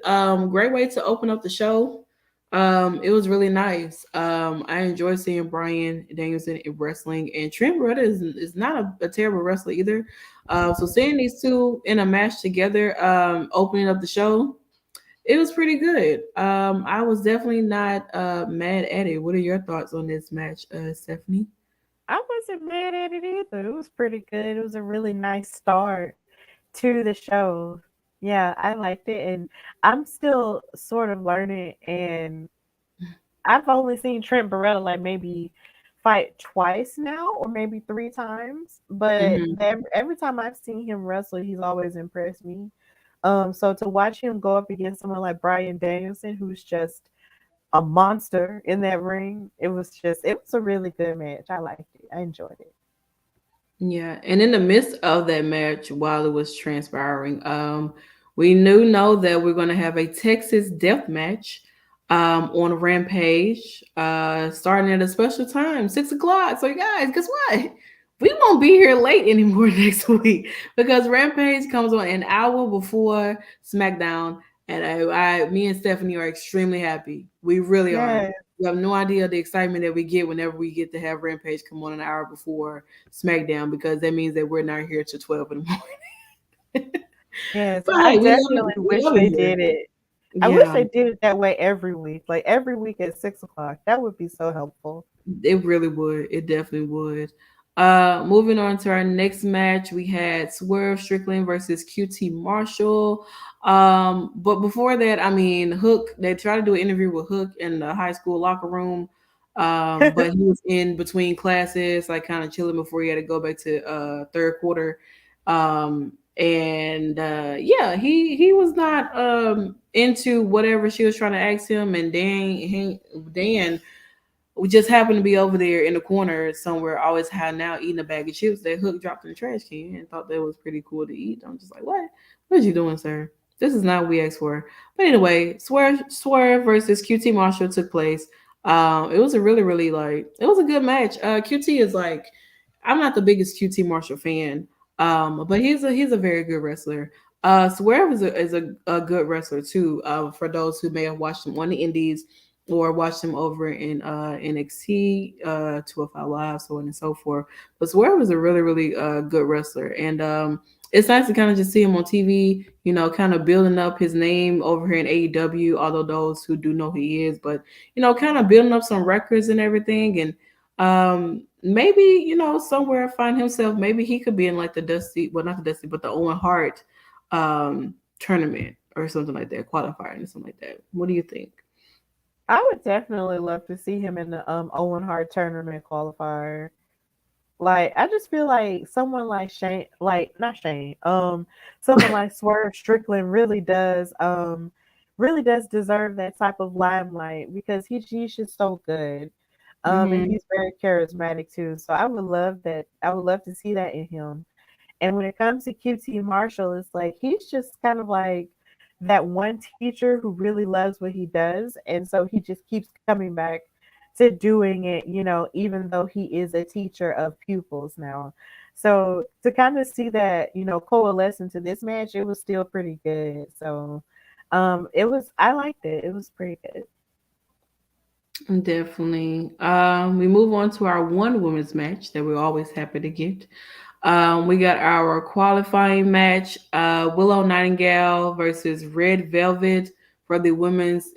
Great way to open up the show. It was really nice. I enjoy seeing Brian Danielson in wrestling, and Trent Beretta is not a terrible wrestler either. So seeing these two in a match together, opening up the show, it was pretty good. I was definitely not mad at it. What are your thoughts on this match, Stephanie? I wasn't mad at it either. It was pretty good. It was a really nice start to the show. Yeah, I liked it, and I'm still sort of learning. And I've only seen Trent Beretta like maybe fight twice now, or maybe three times. But Hmm. every time I've seen him wrestle, he's always impressed me. So to watch him go up against someone like Brian Danielson, who's just a monster in that ring, it was a really good match. I liked it. I enjoyed it. Yeah, and in the midst of that match, while it was transpiring, we knew know that we're going to have a Texas death match on Rampage, starting at a special time, 6 o'clock. So, you guys, guess what? We won't be here late anymore next week because Rampage comes on an hour before SmackDown, and me and Stephanie are extremely happy. We really are. Yeah. You have no idea the excitement that we get whenever we get to have Rampage come on an hour before SmackDown, because that means that we're not here till 12 in the morning. Yes, But I hey, definitely we wish love it they here. did it. I wish Yeah, they did it that way every week, like every week at 6 o'clock. That would be so helpful. it really would. It definitely would. Moving on to our next match, we had Swerve Strickland versus QT Marshall. But before that, I mean, Hook, they tried to do an interview with Hook in the high school locker room. But he was in between classes, like kind of chilling before he had to go back to third quarter. And yeah, he was not into whatever she was trying to ask him, and Dan we just happened to be over there in the corner somewhere, always hiding out, eating a bag of chips that Hook dropped in the trash can, and thought that was pretty cool to eat. I'm just like, what? What are you doing, sir? This is not what we asked for. But anyway, Swerve versus QT Marshall took place. It was a really it was a good match. QT is like, I'm not the biggest QT Marshall fan, but he's a very good wrestler. Swerve is a good wrestler too. For those who may have watched him on the Indies or watch them over in NXT, 205 Live, so on and so forth. But Swerve is a really good wrestler, and it's nice to kind of just see him on TV. You know, kind of building up his name over here in AEW. Although those who do know who he is, but kind of building up some records and everything, and maybe somewhere find himself. Maybe he could be in like the Dusty, well, not the Dusty, but the Owen Hart tournament or something like that, qualifying or something like that. What do you think? I would definitely love to see him in the Owen Hart tournament qualifier. Like, I just feel like someone like Shane, like not Shane, someone like Swerve Strickland really does deserve that type of limelight because he's just so good. And Hmm. he's very charismatic too. So I would love that. I would love to see that in him. And when it comes to QT Marshall, it's like he's just kind of like that one teacher who really loves what he does. And so he just keeps coming back to doing it, even though he is a teacher of pupils now. So to kind of see that, coalesce into this match, it was still pretty good. So I liked it. It was pretty good. Definitely. We move on to our one women's match that we're always happy to get. We got our qualifying match, Willow Nightingale versus Red Velvet for the women's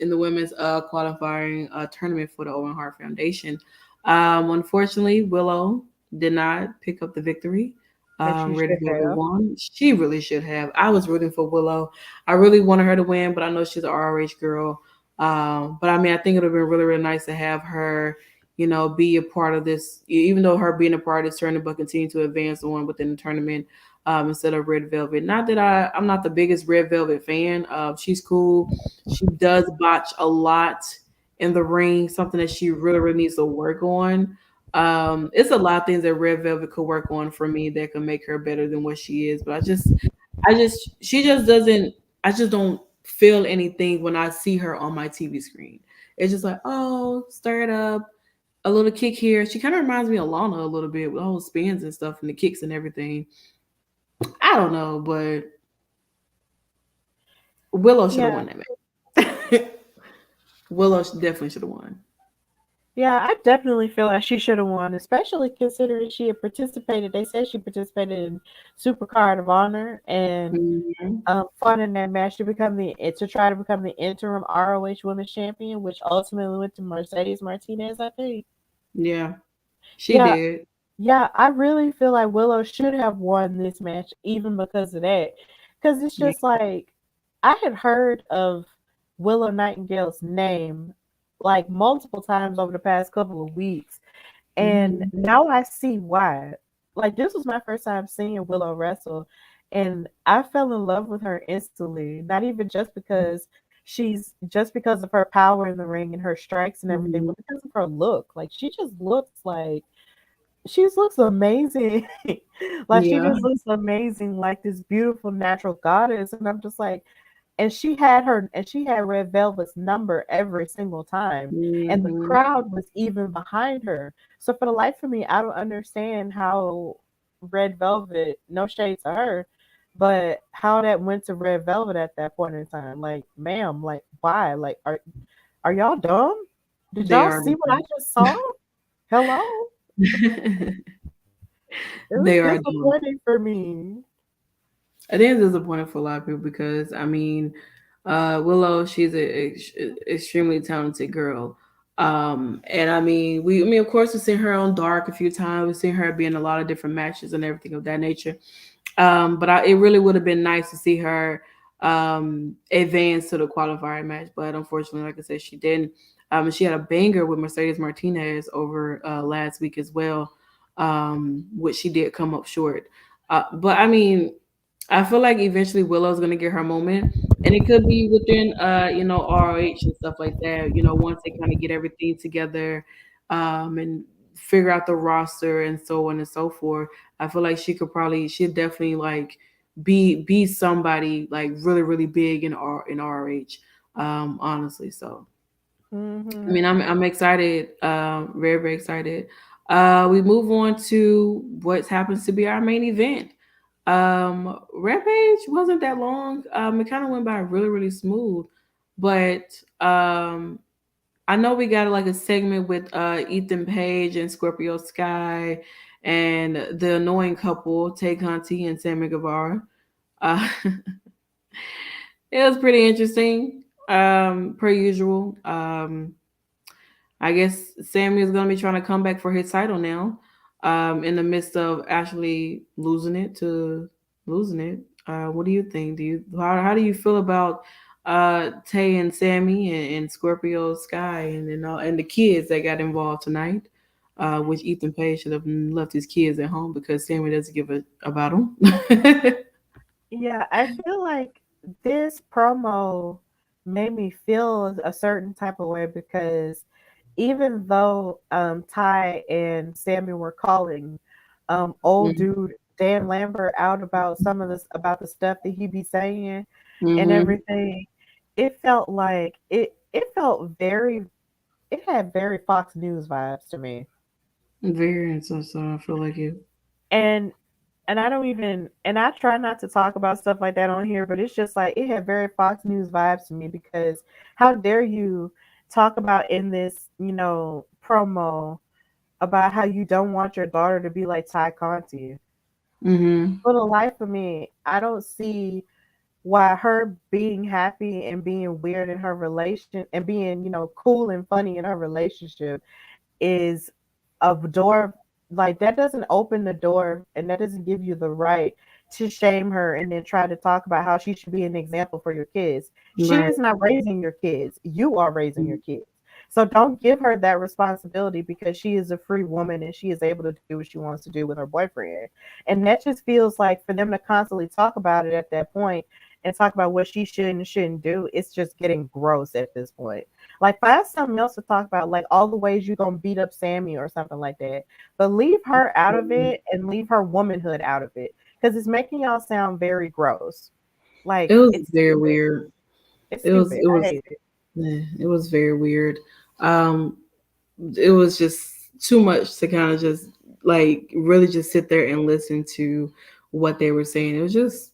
qualifying tournament for the Owen Hart Foundation. Unfortunately, Willow did not pick up the victory. But you Red should Velvet have. won. She really should have. I was rooting for Willow. I really wanted her to win, but I know she's an ROH girl. But I mean, I think it would have been really nice to have her, be a part of this, even though her being a part of this tournament, but continue to advance on within the tournament, instead of Red Velvet. Not that I'm not the biggest Red Velvet fan. She's cool. She does botch a lot in the ring, something that she really needs to work on. It's a lot of things that Red Velvet could work on for me that could make her better than what she is. But she just doesn't. I just don't feel anything when I see her on my TV screen. It's just like, oh, stir it up, a little kick here. She kind of reminds me of Lana a little bit with all the spins and stuff and the kicks and everything. I don't know, but Willow should have Yeah. won that match. Willow definitely should have won. Yeah, I definitely feel like she should have won, especially considering she had participated. They said she participated in Supercard of Honor and Mhm. fought in that match to try to become the interim ROH Women's Champion, which ultimately went to Mercedes Martinez, I think. Yeah, she Yeah, did. yeah, I really feel like Willow should have won this match, even because of that. Because it's Yeah. just like I had heard of Willow Nightingale's name like multiple times over the past couple of weeks. And Mhm. now I see why. Like, this was my first time seeing Willow wrestle, and I fell in love with her instantly. Not even just because of her power in the ring and her strikes and everything, Mhm. but because of her look. Like, she just looks amazing. Like, she Yeah. just looks amazing, like this beautiful natural goddess. And I'm just like, and she had Red Velvet's number every single time. And the Mhm. crowd was even behind her. So for the life of me, I don't understand how Red Velvet, no shade to her, but how that went to Red Velvet at that point in time. Like, ma'am, like why? Like are y'all dumb? Did They y'all are. see what I just saw? Hello? It was They are dumb. disappointing for me. It is disappointing for a lot of people because I mean, Willow, she's extremely talented girl. And I mean, of course, we've seen her on Dark a few times. We've seen her be in a lot of different matches and everything of that nature. It really would have been nice to see her advance to the qualifier match, but unfortunately, like I said, she didn't. She had a banger with Mercedes Martinez over last week as well, which she did come up short. But I mean, I feel like eventually Willow's gonna get her moment, and it could be within ROH and stuff like that. You know, once they kind of get everything together, and figure out the roster and so on and so forth. I feel like she'd definitely like be somebody like really really big in ROH. Honestly, so I Hmm. mean, I'm excited, very very excited. We move on to what happens to be our main event. Rampage wasn't that long. It kind of went by really, really smooth. But I know we got like a segment with Ethan Page and Scorpio Sky and the annoying couple, Tay Conti and Sammy Guevara. Uh, it was pretty interesting, per usual. I guess Sammy is going to be trying to come back for his title now, in the midst of actually losing it. What do you think? How do you feel about Tay and Sammy and Scorpio Sky and the kids that got involved tonight? Which Ethan Page should have left his kids at home because Sammy doesn't give a about them. Yeah, I feel like this promo made me feel a certain type of way because even though Ty and Sammy were calling old dude Dan Lambert out about about the stuff that he be saying and Mm-hmm. everything, it felt like it had very Fox News vibes to me. Very so I feel like it. And I try not to talk about stuff like that on here, but it's just like it had very Fox News vibes to me because how dare you talk about in this, promo about how you don't want your daughter to be like Ty Conti. Mm-hmm. For the life of me, I don't see why her being happy and being weird in her relation and being, cool and funny in her relationship is a door like that doesn't open the door and that doesn't give you the right to shame her and then try to talk about how she should be an example for your kids. She Right. is not raising your kids. You are raising your kids. So don't give her that responsibility because she is a free woman and she is able to do what she wants to do with her boyfriend. And that just feels like for them to constantly talk about it at that point and talk about what she should and shouldn't do, it's just getting gross at this point. Like, find something else to talk about, like all the ways you're gonna beat up Sammy or something like that. But leave her out of it and leave her womanhood out of it because it's making y'all sound very gross. It Like, was it's very stupid. weird. It's It was stupid. it I was hate it. it was very weird. Um, it was just too much to kind of just like really just sit there and listen to what they were saying. It was just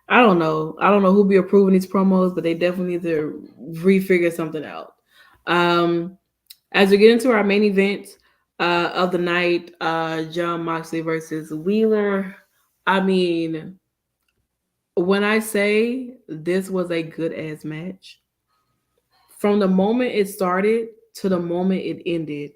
I don't know. I don't know who be approving these promos, but they definitely need to refigure something out. Um, as we get into our main event of the night, John Moxley versus Wheeler. I mean, when I say this was a good ass match, from the moment it started to the moment it ended,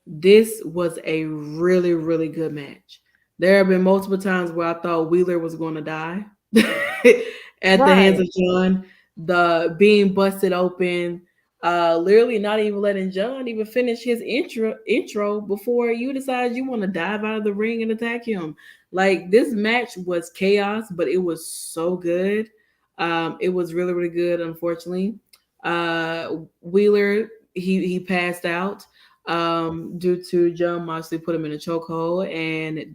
this was a really, really good match. There have been multiple times where I thought Wheeler was going to die at the hands Right. of John. The being busted open, literally not even letting John even finish his intro before you decide you want to dive out of the ring and attack him. Like this match was chaos, but it was so good. It was really, really good. Unfortunately, Wheeler he passed out due to John Moxley put him in a chokehold, and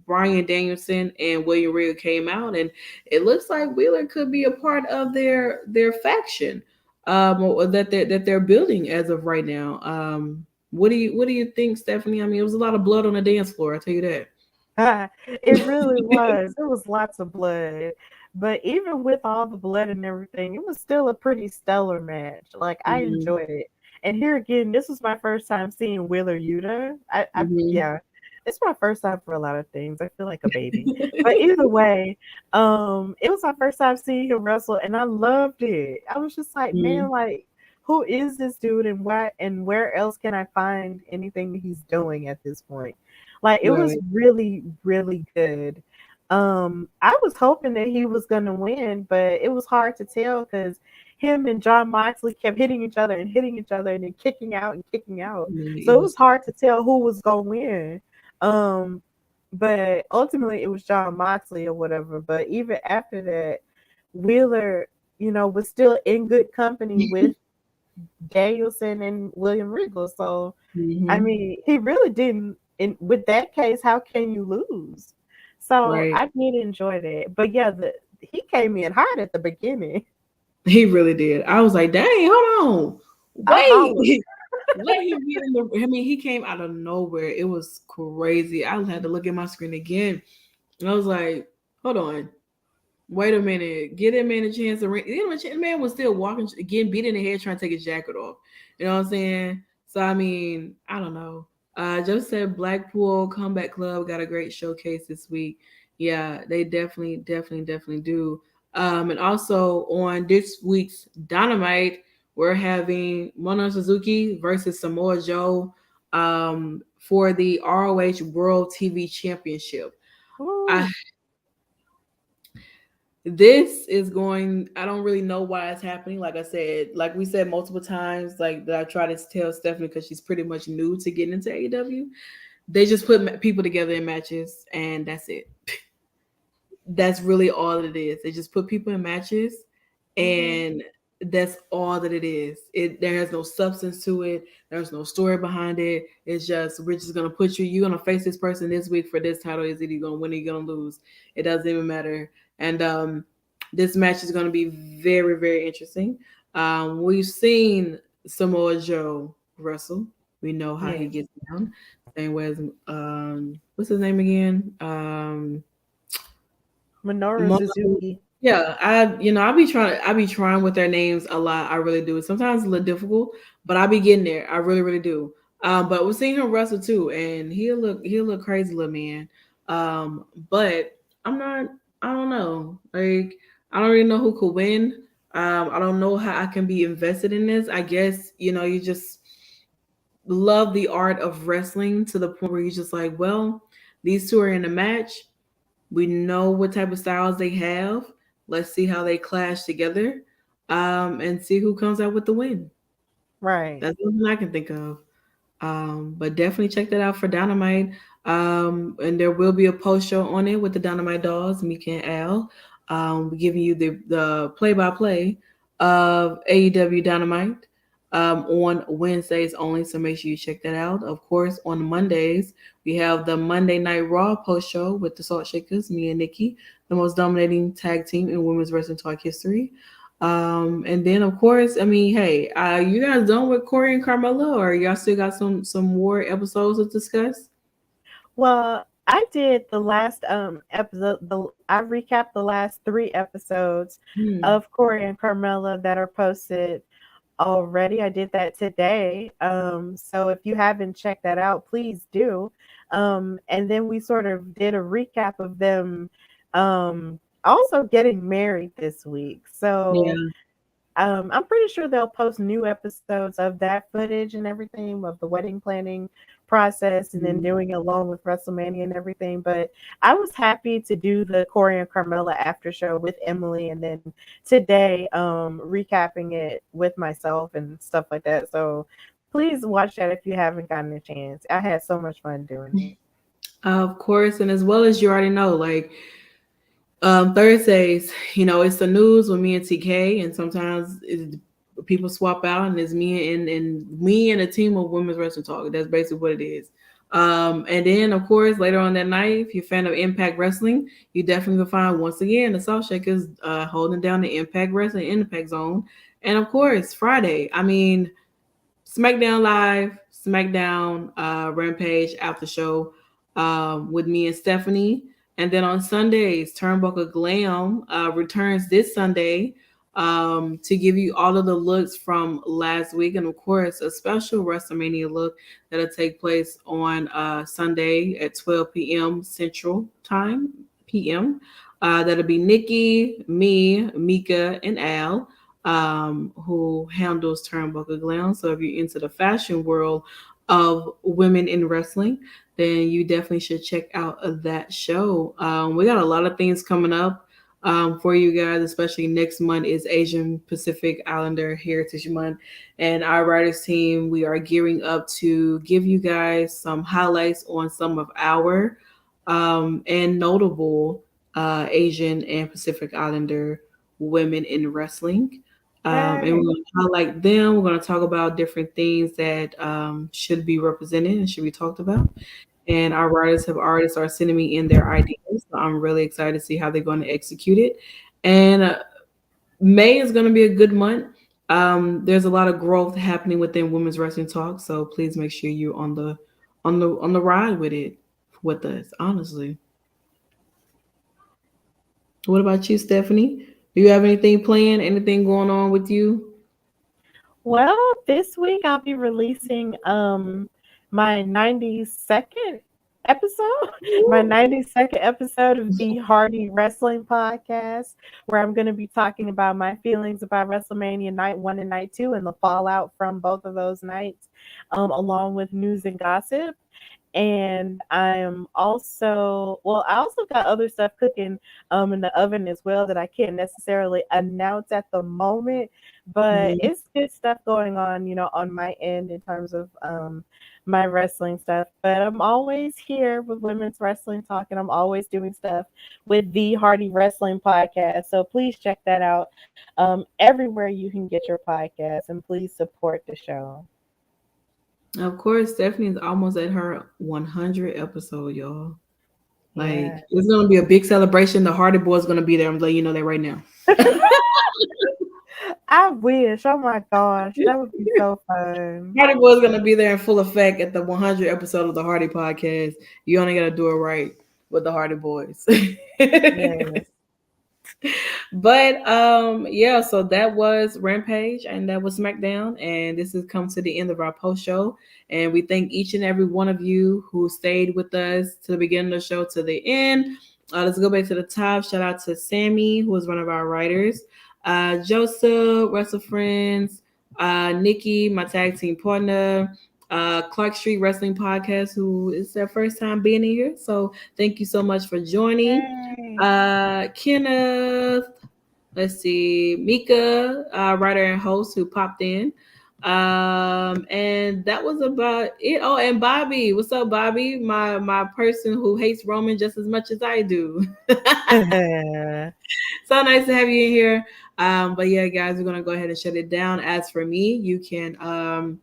Brian Danielson and William Regal came out, and it looks like Wheeler could be a part of their faction, or that they're building as of right now. What do you think, Stephanie? I mean, it was a lot of blood on the dance floor. I tell you that. It really was. It was lots of blood. But even with all the blood and everything, it was still a pretty stellar match. Like, I Hmm. enjoyed it. And here again, this was my first time seeing Wheeler Yuta. Hmm. Yeah, it's my first time for a lot of things. I feel like a baby. But either way, it was my first time seeing him wrestle, and I loved it. I was just like, man, Hmm. like, who is this dude, and why, and where else can I find anything that he's doing at this point? Like, it was Right. really, really good. I was hoping that he was gonna win, but it was hard to tell because him and John Moxley kept hitting each other and hitting each other and then kicking out and kicking out. Yeah, it So it was. was hard to tell who was gonna win. Um, but ultimately it was John Moxley or whatever. But even after that, Wheeler, was still in good company with Danielson and William Regal. So I Hmm. mean, he really didn't. In with that case, how can you lose? So Right. I did enjoy that. But yeah, he came in hot at the beginning. He really did. I was like, dang, hold on. I hollered. Wait. Let him get in the. I mean, he came out of nowhere. It was crazy. I had to look at my screen again, and I was like, "Hold on, wait a minute. Get him in a chance to ring." The man was still walking, getting beat in the head, trying to take his jacket off. You know what I'm saying? So I mean, I don't know. Just said Blackpool Comeback Club got a great showcase this week. Yeah, they definitely do. And also on this week's Dynamite, we're having Mono Suzuki versus Samoa Joe for the ROH World TV Championship. I Ooh, This is going, I don't really know why it's happening. Like I said, like we said multiple times, like that I try to tell Stephanie because she's pretty much new to getting into AEW. They just put people together in matches and that's it. That's really all that it is. They just put people in matches mm-hmm. and that's all that it is. There has no substance to it. There's no story behind it. It's just we're just gonna put you're gonna face this person this week for this title. Is it you gonna win or you gonna lose? It doesn't even matter. And this match is gonna be very, very interesting. We've seen Samoa Joe wrestle. We know how he Yes. gets down. Same way as what's his name again? Minoru Mo- Suzuki. yeah, I be trying with their names a lot. I really do. Sometimes it's a little difficult, but I be getting there. I really, really do. But we're seeing him wrestle too, and he'll look crazy, little man. But I'm not. I don't know. Like I don't really know who could win. I don't know how I can be invested in this. I guess you just love the art of wrestling to the point where you're just like, well, these two are in a match. We know what type of styles they have. Let's see how they clash together, and see who comes out with the win. Right. That's something I can think of. But definitely check that out for Dynamite. And there will be a post show on it with the Dynamite Dolls, Mika and Al, giving you the play by play of AEW Dynamite on Wednesdays only, so make sure you check that out. Of course, on Mondays, we have the Monday Night Raw post show with the Salt Shakers, me and Nikki, the most dominating tag team in women's wrestling talk history. And then, of course, I mean, hey, you guys done with Corey and Carmella, or y'all still got some more episodes to discuss? Well, I did the last episode. I recapped the last 3 episodes of Corey and Carmella that are posted already. I did that today. So if you haven't checked that out, please do. And then we sort of did a recap of them also getting married this week. So I'm pretty sure they'll post new episodes of that footage and everything of the wedding planning process and then doing it along with WrestleMania and everything. But I was happy to do the Corey and Carmella after show with Emily, and then today recapping it with myself and stuff like that. So please watch that if you haven't gotten a chance. I had so much fun doing it. Of course, and as well as you already know, like Thursdays, it's the news with me and TK, and sometimes people swap out, and it's me and a team of women's wrestling talk. That's basically what it is. And then, of course, later on that night, if you're a fan of Impact Wrestling, you definitely will find once again the Salt Shakers holding down the Impact Wrestling Impact Zone. And of course, Friday, I mean, SmackDown Live, SmackDown Rampage after show with me and Stephanie. And then on Sundays, Turnbuckle Glam returns this Sunday to give you all of the looks from last week. And of course, a special WrestleMania look that'll take place on Sunday at 12 p.m. Central Time, p.m. That'll be Nikki, me, Mika, and Al, who handles Turnbuckle Glam. So if you're into the fashion world of women in wrestling, then you definitely should check out that show. We got a lot of things coming up for you guys, especially next month is Asian Pacific Islander Heritage Month. And our writers team, we are gearing up to give you guys some highlights on some of our and notable Asian and Pacific Islander women in wrestling. And we're going to highlight them. We're going to talk about different things that should be represented and should be talked about. And our writers have already started sending me in their ideas. So I'm really excited to see how they're going to execute it. And May is going to be a good month. There's a lot of growth happening within Women's Wrestling Talk. So please make sure you're on the ride with us, honestly. What about you, Stephanie? Do you have anything planned? Anything going on with you? Well, this week I'll be releasing my 92nd episode, my 92nd episode of the Hardy Wrestling Podcast, where I'm going to be talking about my feelings about WrestleMania Night 1 and Night 2 and the fallout from both of those nights, along with news and gossip. And I also got other stuff cooking in the oven as well that I can't necessarily announce at the moment, but it's good stuff going on, on my end in terms of my wrestling stuff. But I'm always here with Women's Wrestling Talk, and I'm always doing stuff with the Hardy Wrestling Podcast. So please check that out everywhere you can get your podcast, and please support the show. Of course, Stephanie's almost at her 100th episode, y'all. Like, it's going to be a big celebration. The Hardy Boys going to be there. I'm letting you know that right now. I wish. Oh, my gosh. That would be so fun. Hardy Boys going to be there in full effect at the 100th episode of the Hardy Podcast. You only got to do it right with the Hardy Boys. Yes. But so that was Rampage and that was SmackDown, and this has come to the end of our post show, and we thank each and every one of you who stayed with us to the beginning of the show to the end. Let's go back to the top. Shout out to Sami, who was one of our writers, Joseph, Wrestle Friends, Nikki, my tag team partner, Clark Street Wrestling Podcast, who is their first time being here. So thank you so much for joining. Kenneth, let's see, Mika, writer and host who popped in. And that was about it. Oh, and Bobby. What's up, Bobby? My person who hates Roman just as much as I do. So nice to have you in here. But yeah, guys, we're gonna go ahead and shut it down. As for me, you can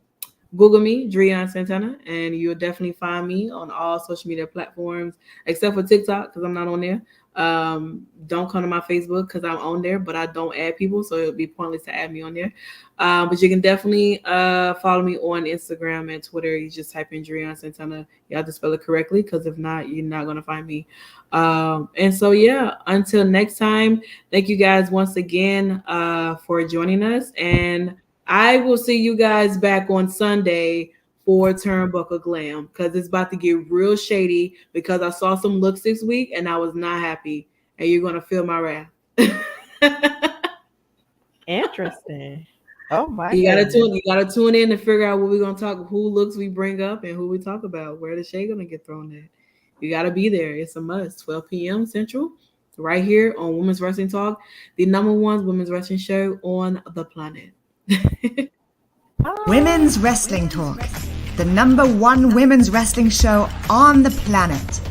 Google me, Driune Santana, and you'll definitely find me on all social media platforms except for TikTok because I'm not on there. Don't come to my Facebook because I'm on there, but I don't add people, so it'll be pointless to add me on there. But you can definitely follow me on Instagram and Twitter. You just type in Driune Santana. You have to spell it correctly because if not, you're not gonna find me. And so yeah, until next time, thank you guys once again for joining us, and I will see you guys back on Sunday for Turnbuckle Glam because it's about to get real shady because I saw some looks this week and I was not happy, and you're gonna feel my wrath. Interesting. Oh my You goodness. you gotta tune in to figure out what we're gonna talk, who looks we bring up, and who we talk about, where the shade gonna get thrown at. You gotta be there. It's a must. 12 p.m. Central, right here on Women's Wrestling Talk, the #1 women's wrestling show on the planet. Women's Wrestling Talk, the #1 women's wrestling show on the planet.